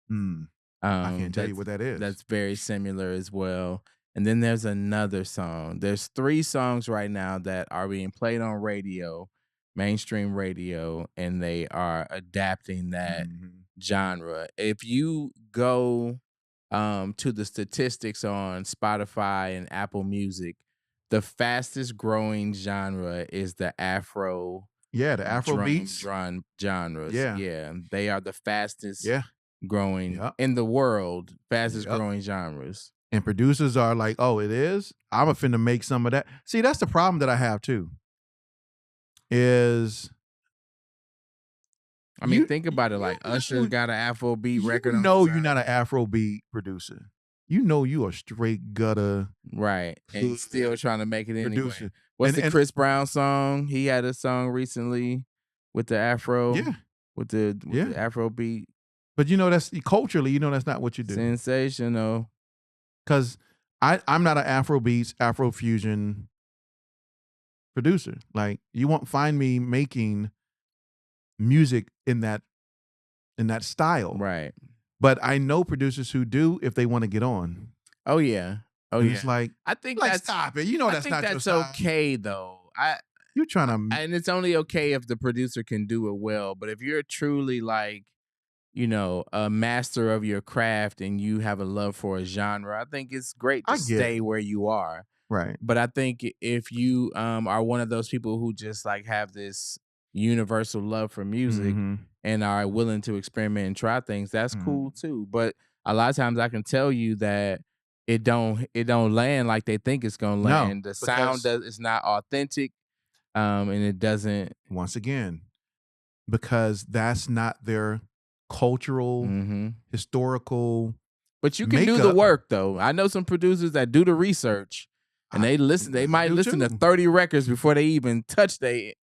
A: I can't tell you what that is.
B: That's very similar as well. And then there's another song. There's 3 songs right now that are being played on radio, mainstream radio, and they are adapting that genre. If you go to the statistics on Spotify and Apple Music, the fastest growing genre is the Afro.
A: Yeah, the Afro beats
B: genres. Yeah, they are the fastest growing in the world, fastest growing genres.
A: And producers are like, oh, it is? I'm finna make some of that. See, that's the problem that I have too. Is
B: I mean, think about it. Like Usher got an Afrobeat record.
A: No, you're not an Afrobeat producer. You know you are straight gutter.
B: Right. And he's still trying to make it anyway.
A: Producer.
B: What's the Chris Brown song? He had a song recently with the Afro.
A: Yeah.
B: With the Afrobeat.
A: But that's culturally, that's not what you do.
B: Sensational.
A: Because I'm not an Afrobeats, Afrofusion producer. Like you won't find me making music in that style.
B: Right.
A: But I know producers who do if they want to get on.
B: Oh yeah. Oh
A: And
B: yeah.
A: it's like
B: I think that's
A: stop it. You know
B: I
A: that's
B: think
A: not your
B: that's
A: style.
B: okay though.
A: You're trying to
B: And it's only okay if the producer can do it well. But if you're truly like, a master of your craft and you have a love for a genre, I think it's great to
A: I get
B: stay
A: it.
B: where you are.
A: Right.
B: But I think if you are one of those people who just like have this universal love for music
A: Mm-hmm.
B: and are willing to experiment and try things, that's
A: Mm-hmm.
B: cool too. But a lot of times I can tell you that it don't land like they think it's gonna
A: No,
B: land. The sound is not authentic, and it doesn't.
A: once again, because that's not their cultural,
B: Mm-hmm.
A: historical
B: But you can do the
A: makeup.
B: work though. I know some producers that do the research and they listen. They might
A: do
B: listen to
A: too.
B: 30 records before they even touch they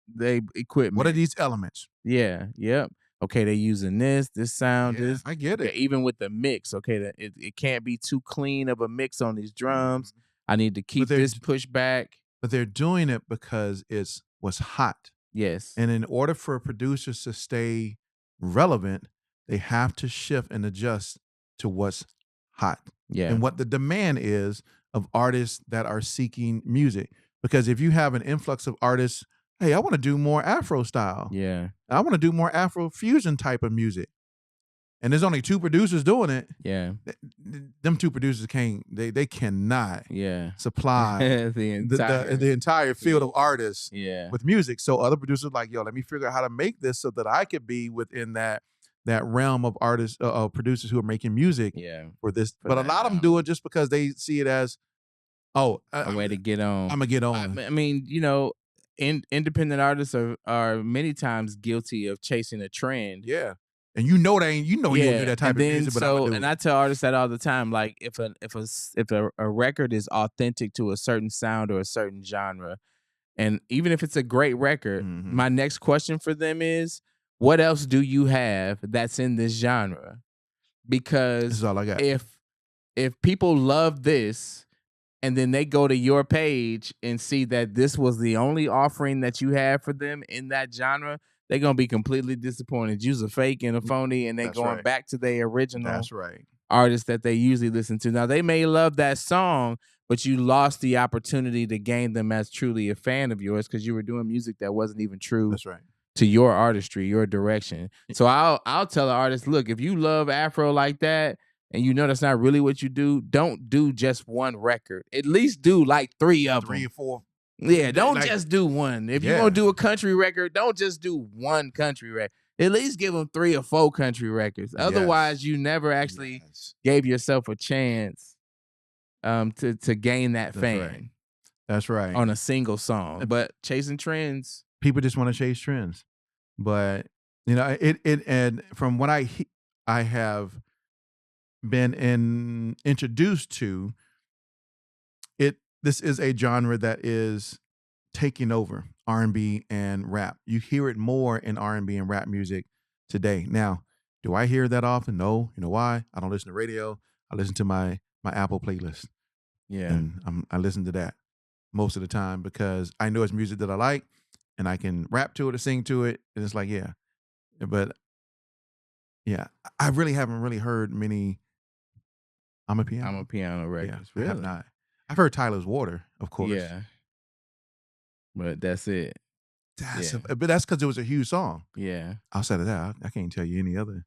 B: equipment.
A: What are these elements?
B: Yeah. Yep. Okay, they using this sound,
A: Yeah,
B: this.
A: I get
B: Okay,
A: it.
B: even with the mix. Okay, that it can't be too clean of a mix on these drums. I need to keep
A: they're
B: this
A: d-
B: pushed back.
A: But they're doing it because it's what's hot.
B: Yes.
A: And in order for producers to stay relevant, they have to shift and adjust to what's hot
B: Yeah.
A: and what the demand is of artists that are seeking music. Because if you have an influx of artists, hey, I want to do more Afro style.
B: Yeah.
A: I want to do more Afro fusion type of music. And there's only two producers doing it.
B: Yeah.
A: Them two producers they cannot
B: Yeah.
A: supply the entire field of artists
B: Yeah.
A: with music. So other producers are like, yo, let me figure out how to make this so that I could be within that realm of artists, producers who are making music for this. But a lot of them do it just because they see it as, a
B: way to get on.
A: I'm gonna get on.
B: I mean, independent artists are many times guilty of chasing a trend.
A: Yeah. And you don't do that type of music, but I'm gonna do
B: and
A: it.
B: I tell artists that all the time. Like if a record is authentic to a certain sound or a certain genre, and even if it's a great record, my next question for them is, what else do you have that's in this genre? Because
A: This is all I got.
B: If people love this and then they go to your page and see that this was the only offering that you had for them in that genre, they're gonna be completely disappointed. You's a fake and a phony, and they going back to their original artist that they usually listen to. Now they may love that song, but you lost the opportunity to gain them as truly a fan of yours because you were doing music that wasn't even true to your artistry, your direction. So I'll tell the artist, look, if you love Afro like that, and you know that's not really what you do, don't do just one record. At least do like 3 of them.
A: 3 or 4.
B: Yeah, don't just do one. If you're going to do a country record, don't just do one country record. At least give them 3 or 4 country records. Otherwise, you never actually gave yourself a chance to gain that fame.
A: That's right.
B: On a single song. But chasing trends.
A: People just want to chase trends. But, and from what I have been introduced to, this is a genre that is taking over R&B and rap. You hear it more in R&B and rap music today. Now, do I hear that often? No. You know why? I don't listen to radio. I listen to my Apple playlist.
B: Yeah.
A: And I listen to that most of the time because I know it's music that I like and I can rap to it or sing to it. And it's like, yeah. But yeah, I really haven't really heard many I'm a Piano
B: records.
A: Yeah, I have not. I've heard Tyler's Water, of course.
B: Yeah. But that's it.
A: But that's because it was a huge song.
B: Yeah.
A: Outside of that, I can't tell you any other.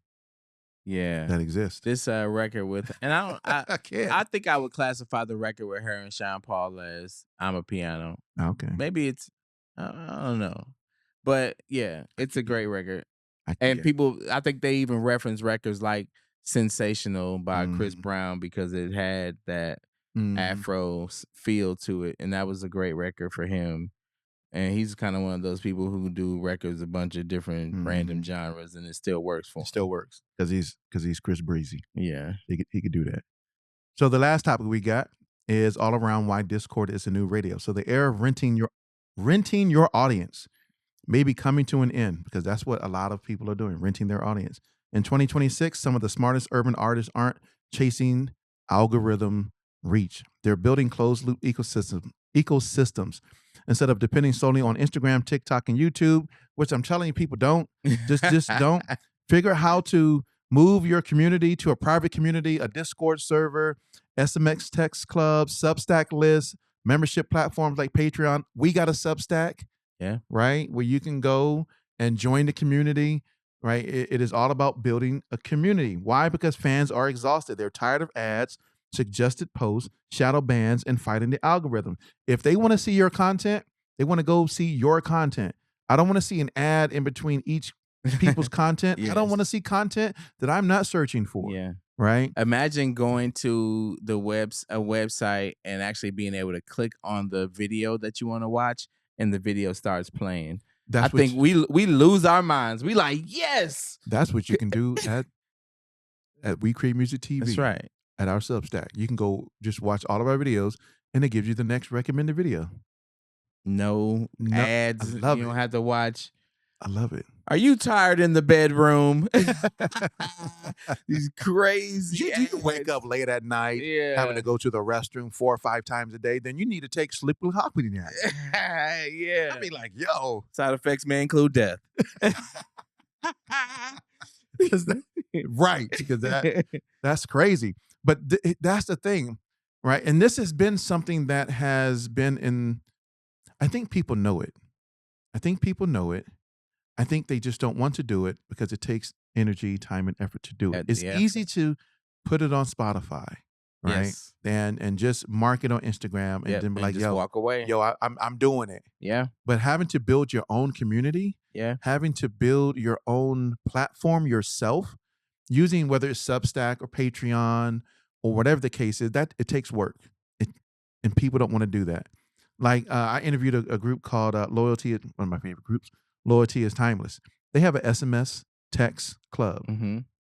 B: Yeah.
A: That exists.
B: This record with, and
A: I can't.
B: I think I would classify the record with her and Sean Paul as I'm a Piano.
A: Okay.
B: Maybe it's, I don't know. But yeah, it's a great record. And people, I think they even reference records like Sensational by Chris Brown because it had that Afro feel to it. And that was a great record for him. And he's kind of one of those people who do records a bunch of different random genres, and it still works for him.
A: It still works because he's Chris Breezy.
B: Yeah,
A: he could do that. So the last topic we got is all around why Discord is the new radio. So the era of renting your audience may be coming to an end because that's what a lot of people are doing, renting their audience. In 2026, some of the smartest urban artists aren't chasing algorithm reach. They're building closed loop ecosystems instead of depending solely on Instagram, TikTok, and YouTube, which I'm telling you, people don't. Just don't. Figure out how to move your community to a private community, a Discord server, SMX text club, Substack list, membership platforms like Patreon. We got a Substack,
B: Yeah.
A: right? Where you can go and join the community, right? It is all about building a community. Why? Because fans are exhausted. They're tired of ads, suggested posts, shadow bans, and fighting the algorithm. If they want to see your content, they want to go see your content. I don't want to see an ad in between each people's content. I don't want to
B: Yes.
A: see content that I'm not searching for.
B: Yeah.
A: Right?
B: Imagine going to a website and actually being able to click on the video that you want to watch, and the video starts playing. I think we lose our minds. We like, yes.
A: That's what you can do at We Create Music TV.
B: That's right.
A: At our Substack. You can go just watch all of our videos, and it gives you the next recommended video.
B: No ads. You don't have to watch.
A: I love it.
B: Are you tired in the bedroom? These crazy.
A: You wake up late at night, having to go to the restroom 4 or 5 times a day. Then you need to take sleeping hockey nap.
B: Yeah.
A: I'd be like, yo.
B: Side effects may include death.
A: Right, because that's crazy. But that's the thing, right? And this has been something that has been in. I think people know it. I think they just don't want to do it because it takes energy, time, and effort to do it. It's easy to put it on Spotify, right?
B: Yes.
A: And just mark it on Instagram and then be like,
B: just
A: yo,
B: walk away.
A: Yo, I'm doing it.
B: Yeah.
A: But having to build your own community, having to build your own platform yourself, using whether it's Substack or Patreon or whatever the case is, that it takes work. And people don't want to do that. Like I interviewed a group called Loyalty, one of my favorite groups. Loyalty is Timeless. They have an SMS text club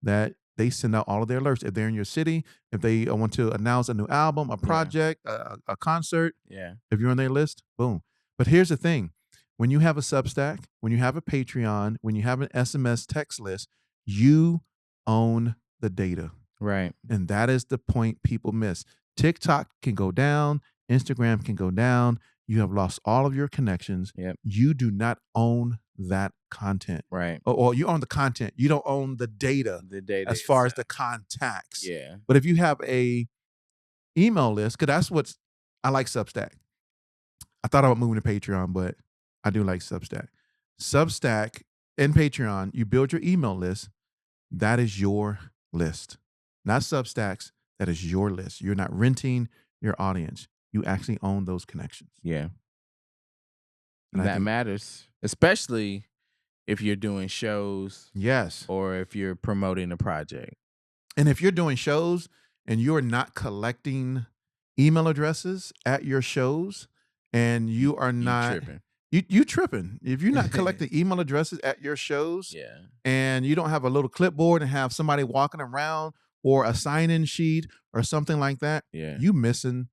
A: that they send out all of their alerts. If they're in your city, if they want to announce a new album, a project, a concert, if you're on their list, boom. But here's the thing. When you have a Substack, when you have a Patreon, when you have an SMS text list, you own the data.
B: Right.
A: And that is the point people miss. TikTok can go down. Instagram can go down. You have lost all of your connections.
B: Yep.
A: You do not own that content.
B: Right.
A: Or you own the content. You don't own the data. As far as the contacts.
B: Yeah.
A: But if you have a email list, because that's what's, I like Substack. I thought about moving to Patreon, but I do like Substack. Substack and Patreon, you build your email list. That is your list. Not Substacks. That is your list. You're not renting your audience. You actually own those connections.
B: Yeah.
A: And
B: that matters, especially if you're doing shows.
A: Yes.
B: Or if you're promoting a project.
A: And if you're doing shows and you're not collecting email addresses at your shows and you are not
B: tripping.
A: You tripping. If you're not collecting email addresses at your shows and you don't have a little clipboard and have somebody walking around or a sign-in sheet or something like that, you missing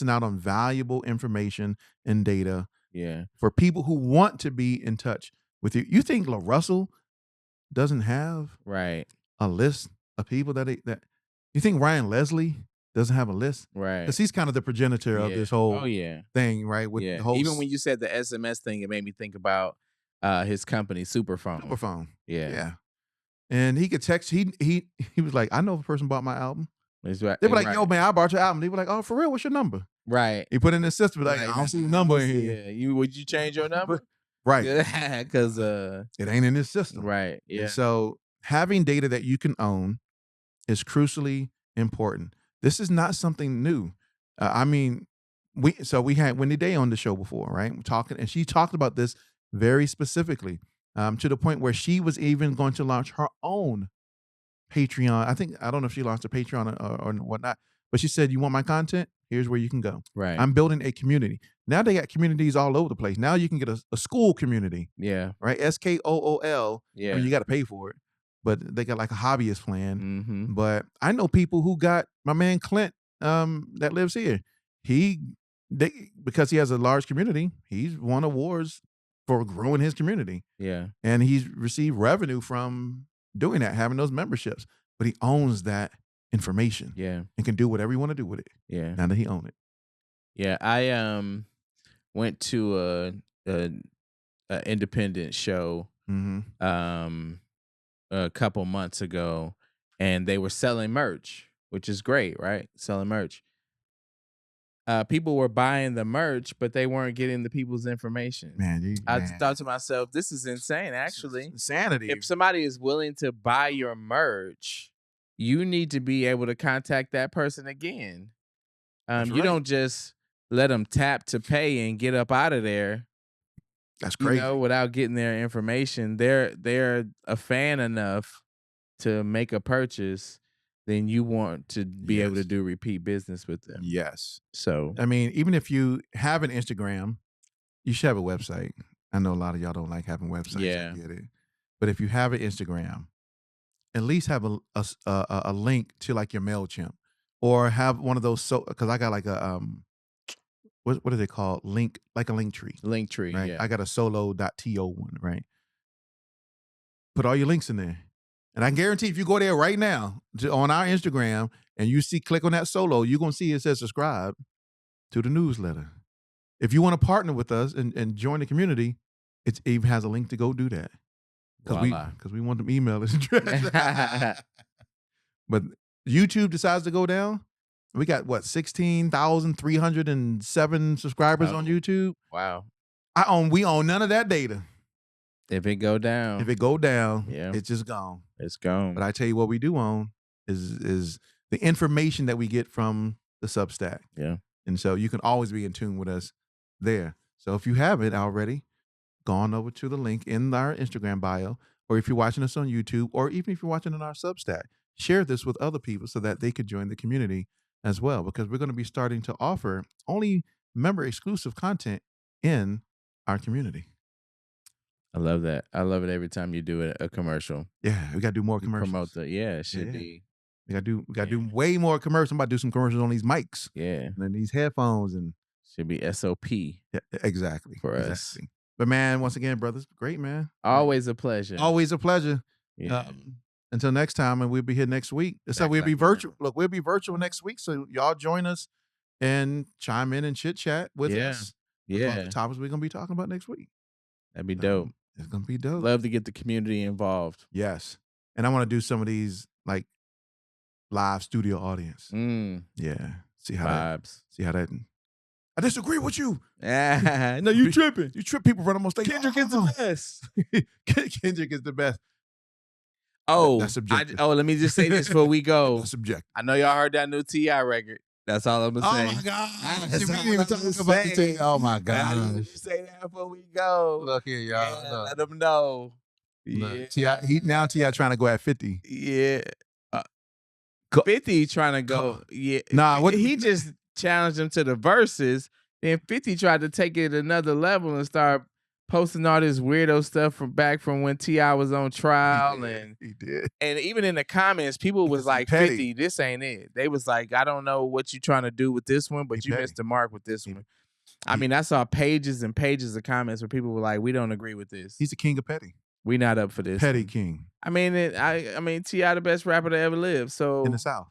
A: out on valuable information and data for people who want to be in touch with you. You think La Russell doesn't have a list of people that you think Ryan Leslie doesn't have a list?
B: Right.
A: Because he's kind of the progenitor of this whole thing, right? With the whole
B: even when you said the SMS thing, it made me think about his company, Superphone.
A: Superphone.
B: Yeah.
A: And he could text. He was like, I know if a person bought my album.
B: That's right.
A: They were like, yo, man, I bought your album. They were like, oh, for real? What's your number?
B: Right.
A: He put in his system, like, I don't see the number in here.
B: Yeah. Would you change your number?
A: Right.
B: Because
A: it ain't in this system.
B: Right. Yeah.
A: And so having data that you can own is crucially important. This is not something new. I mean, we had Wendy Day on the show before, right? We're talking, and she talked about this very specifically, to the point where she was even going to launch her own Patreon. I don't know if she launched a Patreon or whatnot, but she said, you want my content? Here's where you can go.
B: Right.
A: I'm building a community. Now they got communities all over the place. Now you can get a school community.
B: Yeah.
A: Right? SKOOL.
B: Yeah.
A: I mean, you got to pay for it, but they got like a hobbyist plan.
B: Mm-hmm.
A: But I know people who got my man Clint that lives here. Because he has a large community, he's won awards for growing his community.
B: Yeah.
A: And he's received revenue from doing that, having those memberships. But he owns that information.
B: Yeah.
A: And can do whatever you want to do with it.
B: Yeah.
A: Now that he own it.
B: Yeah. I went to a independent show a couple months ago, and they were selling merch, which is great, right? Selling merch. People were buying the merch, but they weren't getting the people's information. I thought to myself, this is insane, actually.
A: Insanity.
B: If somebody is willing to buy your merch, you need to be able to contact that person again. You don't just let them tap to pay and get up out of there.
A: That's crazy.
B: Without getting their information. They're a fan enough to make a purchase, then you want to be able to do repeat business with them.
A: Yes.
B: So,
A: I mean, even if you have an Instagram, you should have a website. I know a lot of y'all don't like having websites.
B: Yeah.
A: I get it. But if you have an Instagram, at least have a link to like your MailChimp, or have one of those. Because I got like a what are they called? Like a link tree.
B: Link tree.
A: Right.
B: Yeah.
A: I got a solo.to one. Right. Put all your links in there. And I guarantee if you go there right now on our Instagram and you click on that solo, you're going to see it says subscribe to the newsletter. If you want to partner with us and join the community, it even has a link to go do that. Because we want them email address. But YouTube decides to go down. We got 16,307 subscribers on YouTube.
B: Wow.
A: We own none of that data.
B: If it go down,
A: it's just gone.
B: It's gone.
A: But I tell you what we do own is the information that we get from the Substack.
B: Yeah.
A: And so you can always be in tune with us there. So if you haven't already, gone over to the link in our Instagram bio, or if you're watching us on YouTube, or even if you're watching on our Substack, share this with other people so that they could join the community as well, because we're going to be starting to offer only member-exclusive content in our community.
B: I love that. I love it every time you do a commercial.
A: Yeah, we got to do more commercials.
B: Promote it should be.
A: We got to do way more commercials. I'm about to do some commercials on these mics.
B: Yeah.
A: And then these headphones and
B: should be SOP.
A: Yeah, exactly.
B: For us.
A: But man, once again, brothers, great, man.
B: Always a pleasure.
A: Always a pleasure.
B: Yeah.
A: Until next time, and we'll be here next week. So we'll be virtual. Look, we'll be virtual next week. So y'all join us and chime in and chit chat with us.
B: Yeah.
A: The topics we're gonna be talking about next week.
B: That'd be dope.
A: It's gonna be dope.
B: Love to get the community involved.
A: Yes. And I want to do some of these like live studio audience. Yeah. See how that. I disagree with you.
B: No, you tripping.
A: You trip people run on stage.
B: Kendrick is the best.
A: Kendrick is the best.
B: Oh,
A: that's subjective.
B: Let me just say this before we go.
A: That's subjective.
B: I know y'all heard that new T.I. record. That's all I'm gonna say.
A: Oh my God. We didn't even talk about the T.I. Oh my God.
B: Let me say that before we go.
A: Look here, y'all.
B: Yeah, let them know.
A: Look, T.I. trying to go at 50.
B: Yeah. 50 trying to go. Yeah.
A: Nah,
B: he just challenged him to the verses. Then 50 tried to take it another level and start posting all this weirdo stuff from when T.I. was on trial.
A: He did.
B: And even in the comments, people was like, 50, this ain't it. They was like, I don't know what you trying to do with this one, but you missed the mark with this one. I mean, I saw pages and pages of comments where people were like, we don't agree with this.
A: He's the king of petty.
B: We not up for this.
A: Petty king.
B: I mean, T.I. the best rapper to ever live. So
A: in the South.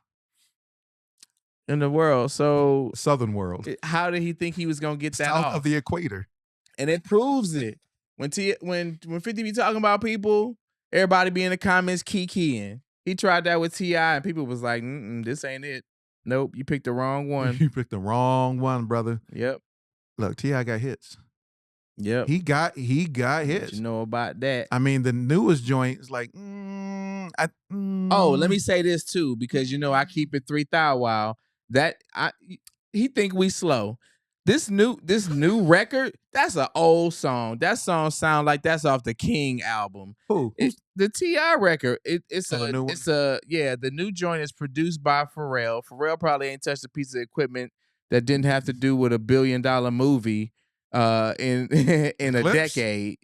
B: In the world. So
A: Southern world.
B: How did he think he was gonna get that
A: South
B: off?
A: of the equator?
B: And it proves it. When 50 be talking about people, everybody be in the comments keying. He tried that with T.I. and people was like, this ain't it. Nope, you picked the wrong one.
A: You picked the wrong one, brother.
B: Yep.
A: Look, T.I. got hits.
B: Yep.
A: He got hits.
B: You know about that.
A: I mean, the newest joint is like,
B: Oh, let me say this too, because I keep it 3,000 while he think we slow. This new record, that's an old song. That song sound like that's off the King album.
A: Who?
B: The T.I. record. It's
A: the
B: new joint is produced by Pharrell. Pharrell probably ain't touched a piece of equipment that didn't have to do with $1 billion movie in a decade.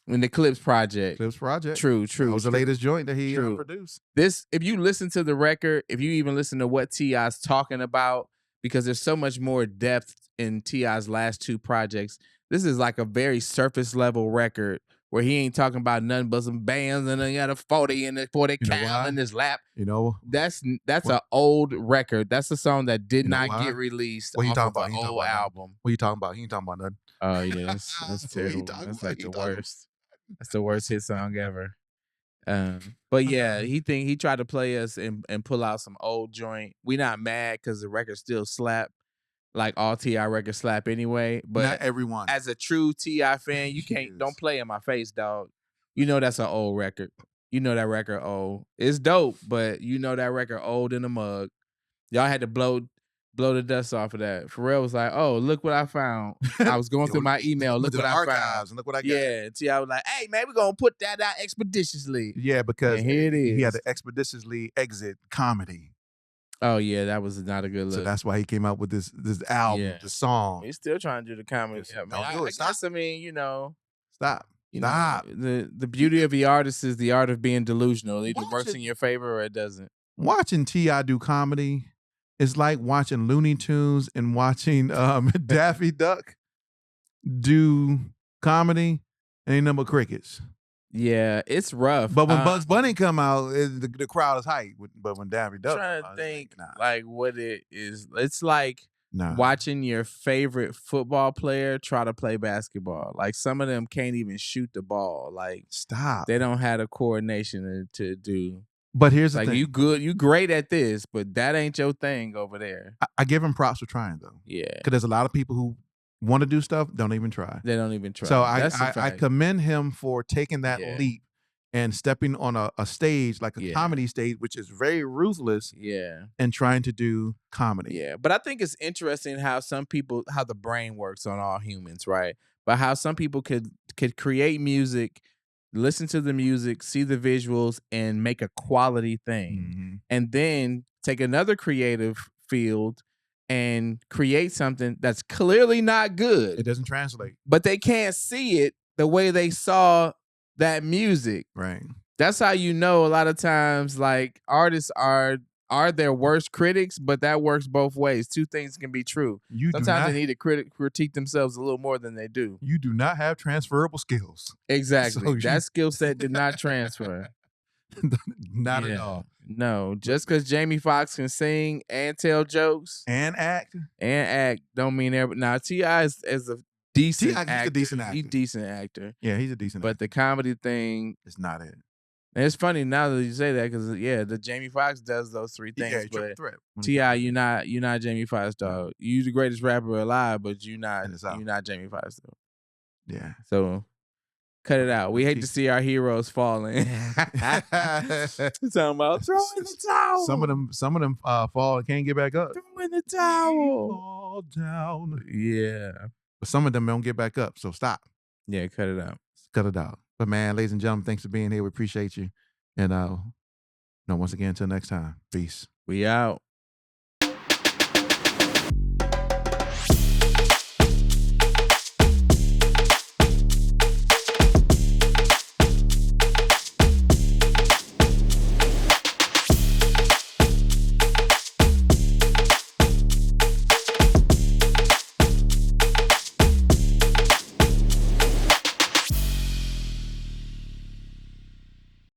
B: In the Clips project. True.
A: That was the latest joint that he produced.
B: This, if you listen to the record, if you even listen to what T.I.'s talking about, because there's so much more depth in T.I.'s last two projects, this is like a very surface level record where he ain't talking about nothing but some bands and he got a 40 and a 40
A: You know
B: cal
A: why?
B: in his lap.
A: You know
B: That's
A: what?
B: an old record. That's a song that did
A: You know
B: not
A: why?
B: get released
A: What he
B: off
A: talking
B: of
A: about?
B: an
A: He ain't talking
B: old
A: about nothing.
B: album.
A: What you talking about? He ain't talking about nothing.
B: Oh yeah, that's
A: What he
B: terrible.
A: talking
B: That's
A: about?
B: like
A: He
B: the
A: talking
B: worst. That's the worst hit song ever. But yeah, he tried to play us and pull out some old joint. We not mad because the record still slap, like all Ti records slap anyway.
A: Not
B: But
A: everyone.
B: as a true Ti fan, you don't play in my face, dog. You know that's an old record. You know that record old. It's dope, but you know that record old in the mug. Y'all had to blow the dust off of that. Pharrell was like, "Oh, look what I found. I was going through my email. Look what I found.
A: And look what I got.
B: Yeah." And T.I. was like, "Hey, man, we're gonna put that out expeditiously."
A: Yeah, because
B: And here it
A: he had
B: is.
A: to expeditiously exit comedy.
B: Oh yeah, that was not a good look.
A: So that's why he came out with this album,
B: Yeah.
A: the song.
B: He's still trying to do the comedy.
A: Just
B: Yeah, man,
A: don't do it.
B: I guess, I mean, you know,
A: Stop.
B: you
A: Stop.
B: know, the beauty of the artist is the art of being delusional. It either works
A: Watching-
B: in your favor or it doesn't.
A: Watching T.I. do comedy is like watching Looney Tunes and watching Daffy Duck do comedy. Ain't no more crickets.
B: Yeah, it's rough.
A: But when Bugs Bunny come out, the crowd is hype. But when Daffy Duck,
B: I'm trying to think like what it is. It's like
A: nah.
B: watching your favorite football player try to play basketball. Like some of them can't even shoot the ball. Like
A: Stop.
B: They don't have the coordination to do.
A: But here's the
B: like
A: thing.
B: you great at this, but that ain't your thing over there.
A: I give him props for trying though.
B: Yeah,
A: because there's a lot of people who want to do stuff, don't even try.
B: They don't even try.
A: So
B: That's
A: I commend him for taking that leap and stepping on a stage like a comedy stage, which is very ruthless.
B: Yeah,
A: and trying to do comedy.
B: Yeah, but I think it's interesting how how the brain works on all humans, right? But how some people could create music, listen to the music, see the visuals, and make a quality thing, and then take another creative field and create something that's clearly not good.
A: It doesn't translate.
B: But they can't see it the way they saw that music.
A: Right.
B: That's how you know a lot of times like artists are their worst critics, but that works both ways. Two things can be true. Sometimes they need to critique themselves a little more than they do.
A: You do not have transferable skills.
B: Exactly. So that skill set did not transfer.
A: Not at all.
B: No, just because Jamie Foxx can sing and tell jokes
A: and act
B: don't mean everybody. Now T.I. is a decent actor.
A: He's a decent actor.
B: He's a decent actor.
A: Yeah, he's a decent actor.
B: But the comedy thing
A: is not it.
B: And it's funny now that you say that because the Jamie Foxx does those three things. But T.I., you're not Jamie Foxx, dog. You the greatest rapper alive, but you're not Jamie Foxx though.
A: Yeah.
B: So cut it out. We hate to see our heroes falling. Talking about throw in the towel.
A: Some of them fall and can't get back up.
B: Throw in the towel.
A: Fall down.
B: Yeah.
A: But some of them don't get back up. So stop.
B: Yeah, cut it out.
A: Cut it out. But man, ladies and gentlemen, thanks for being here. We appreciate you. And once again, until next time, peace.
B: We out.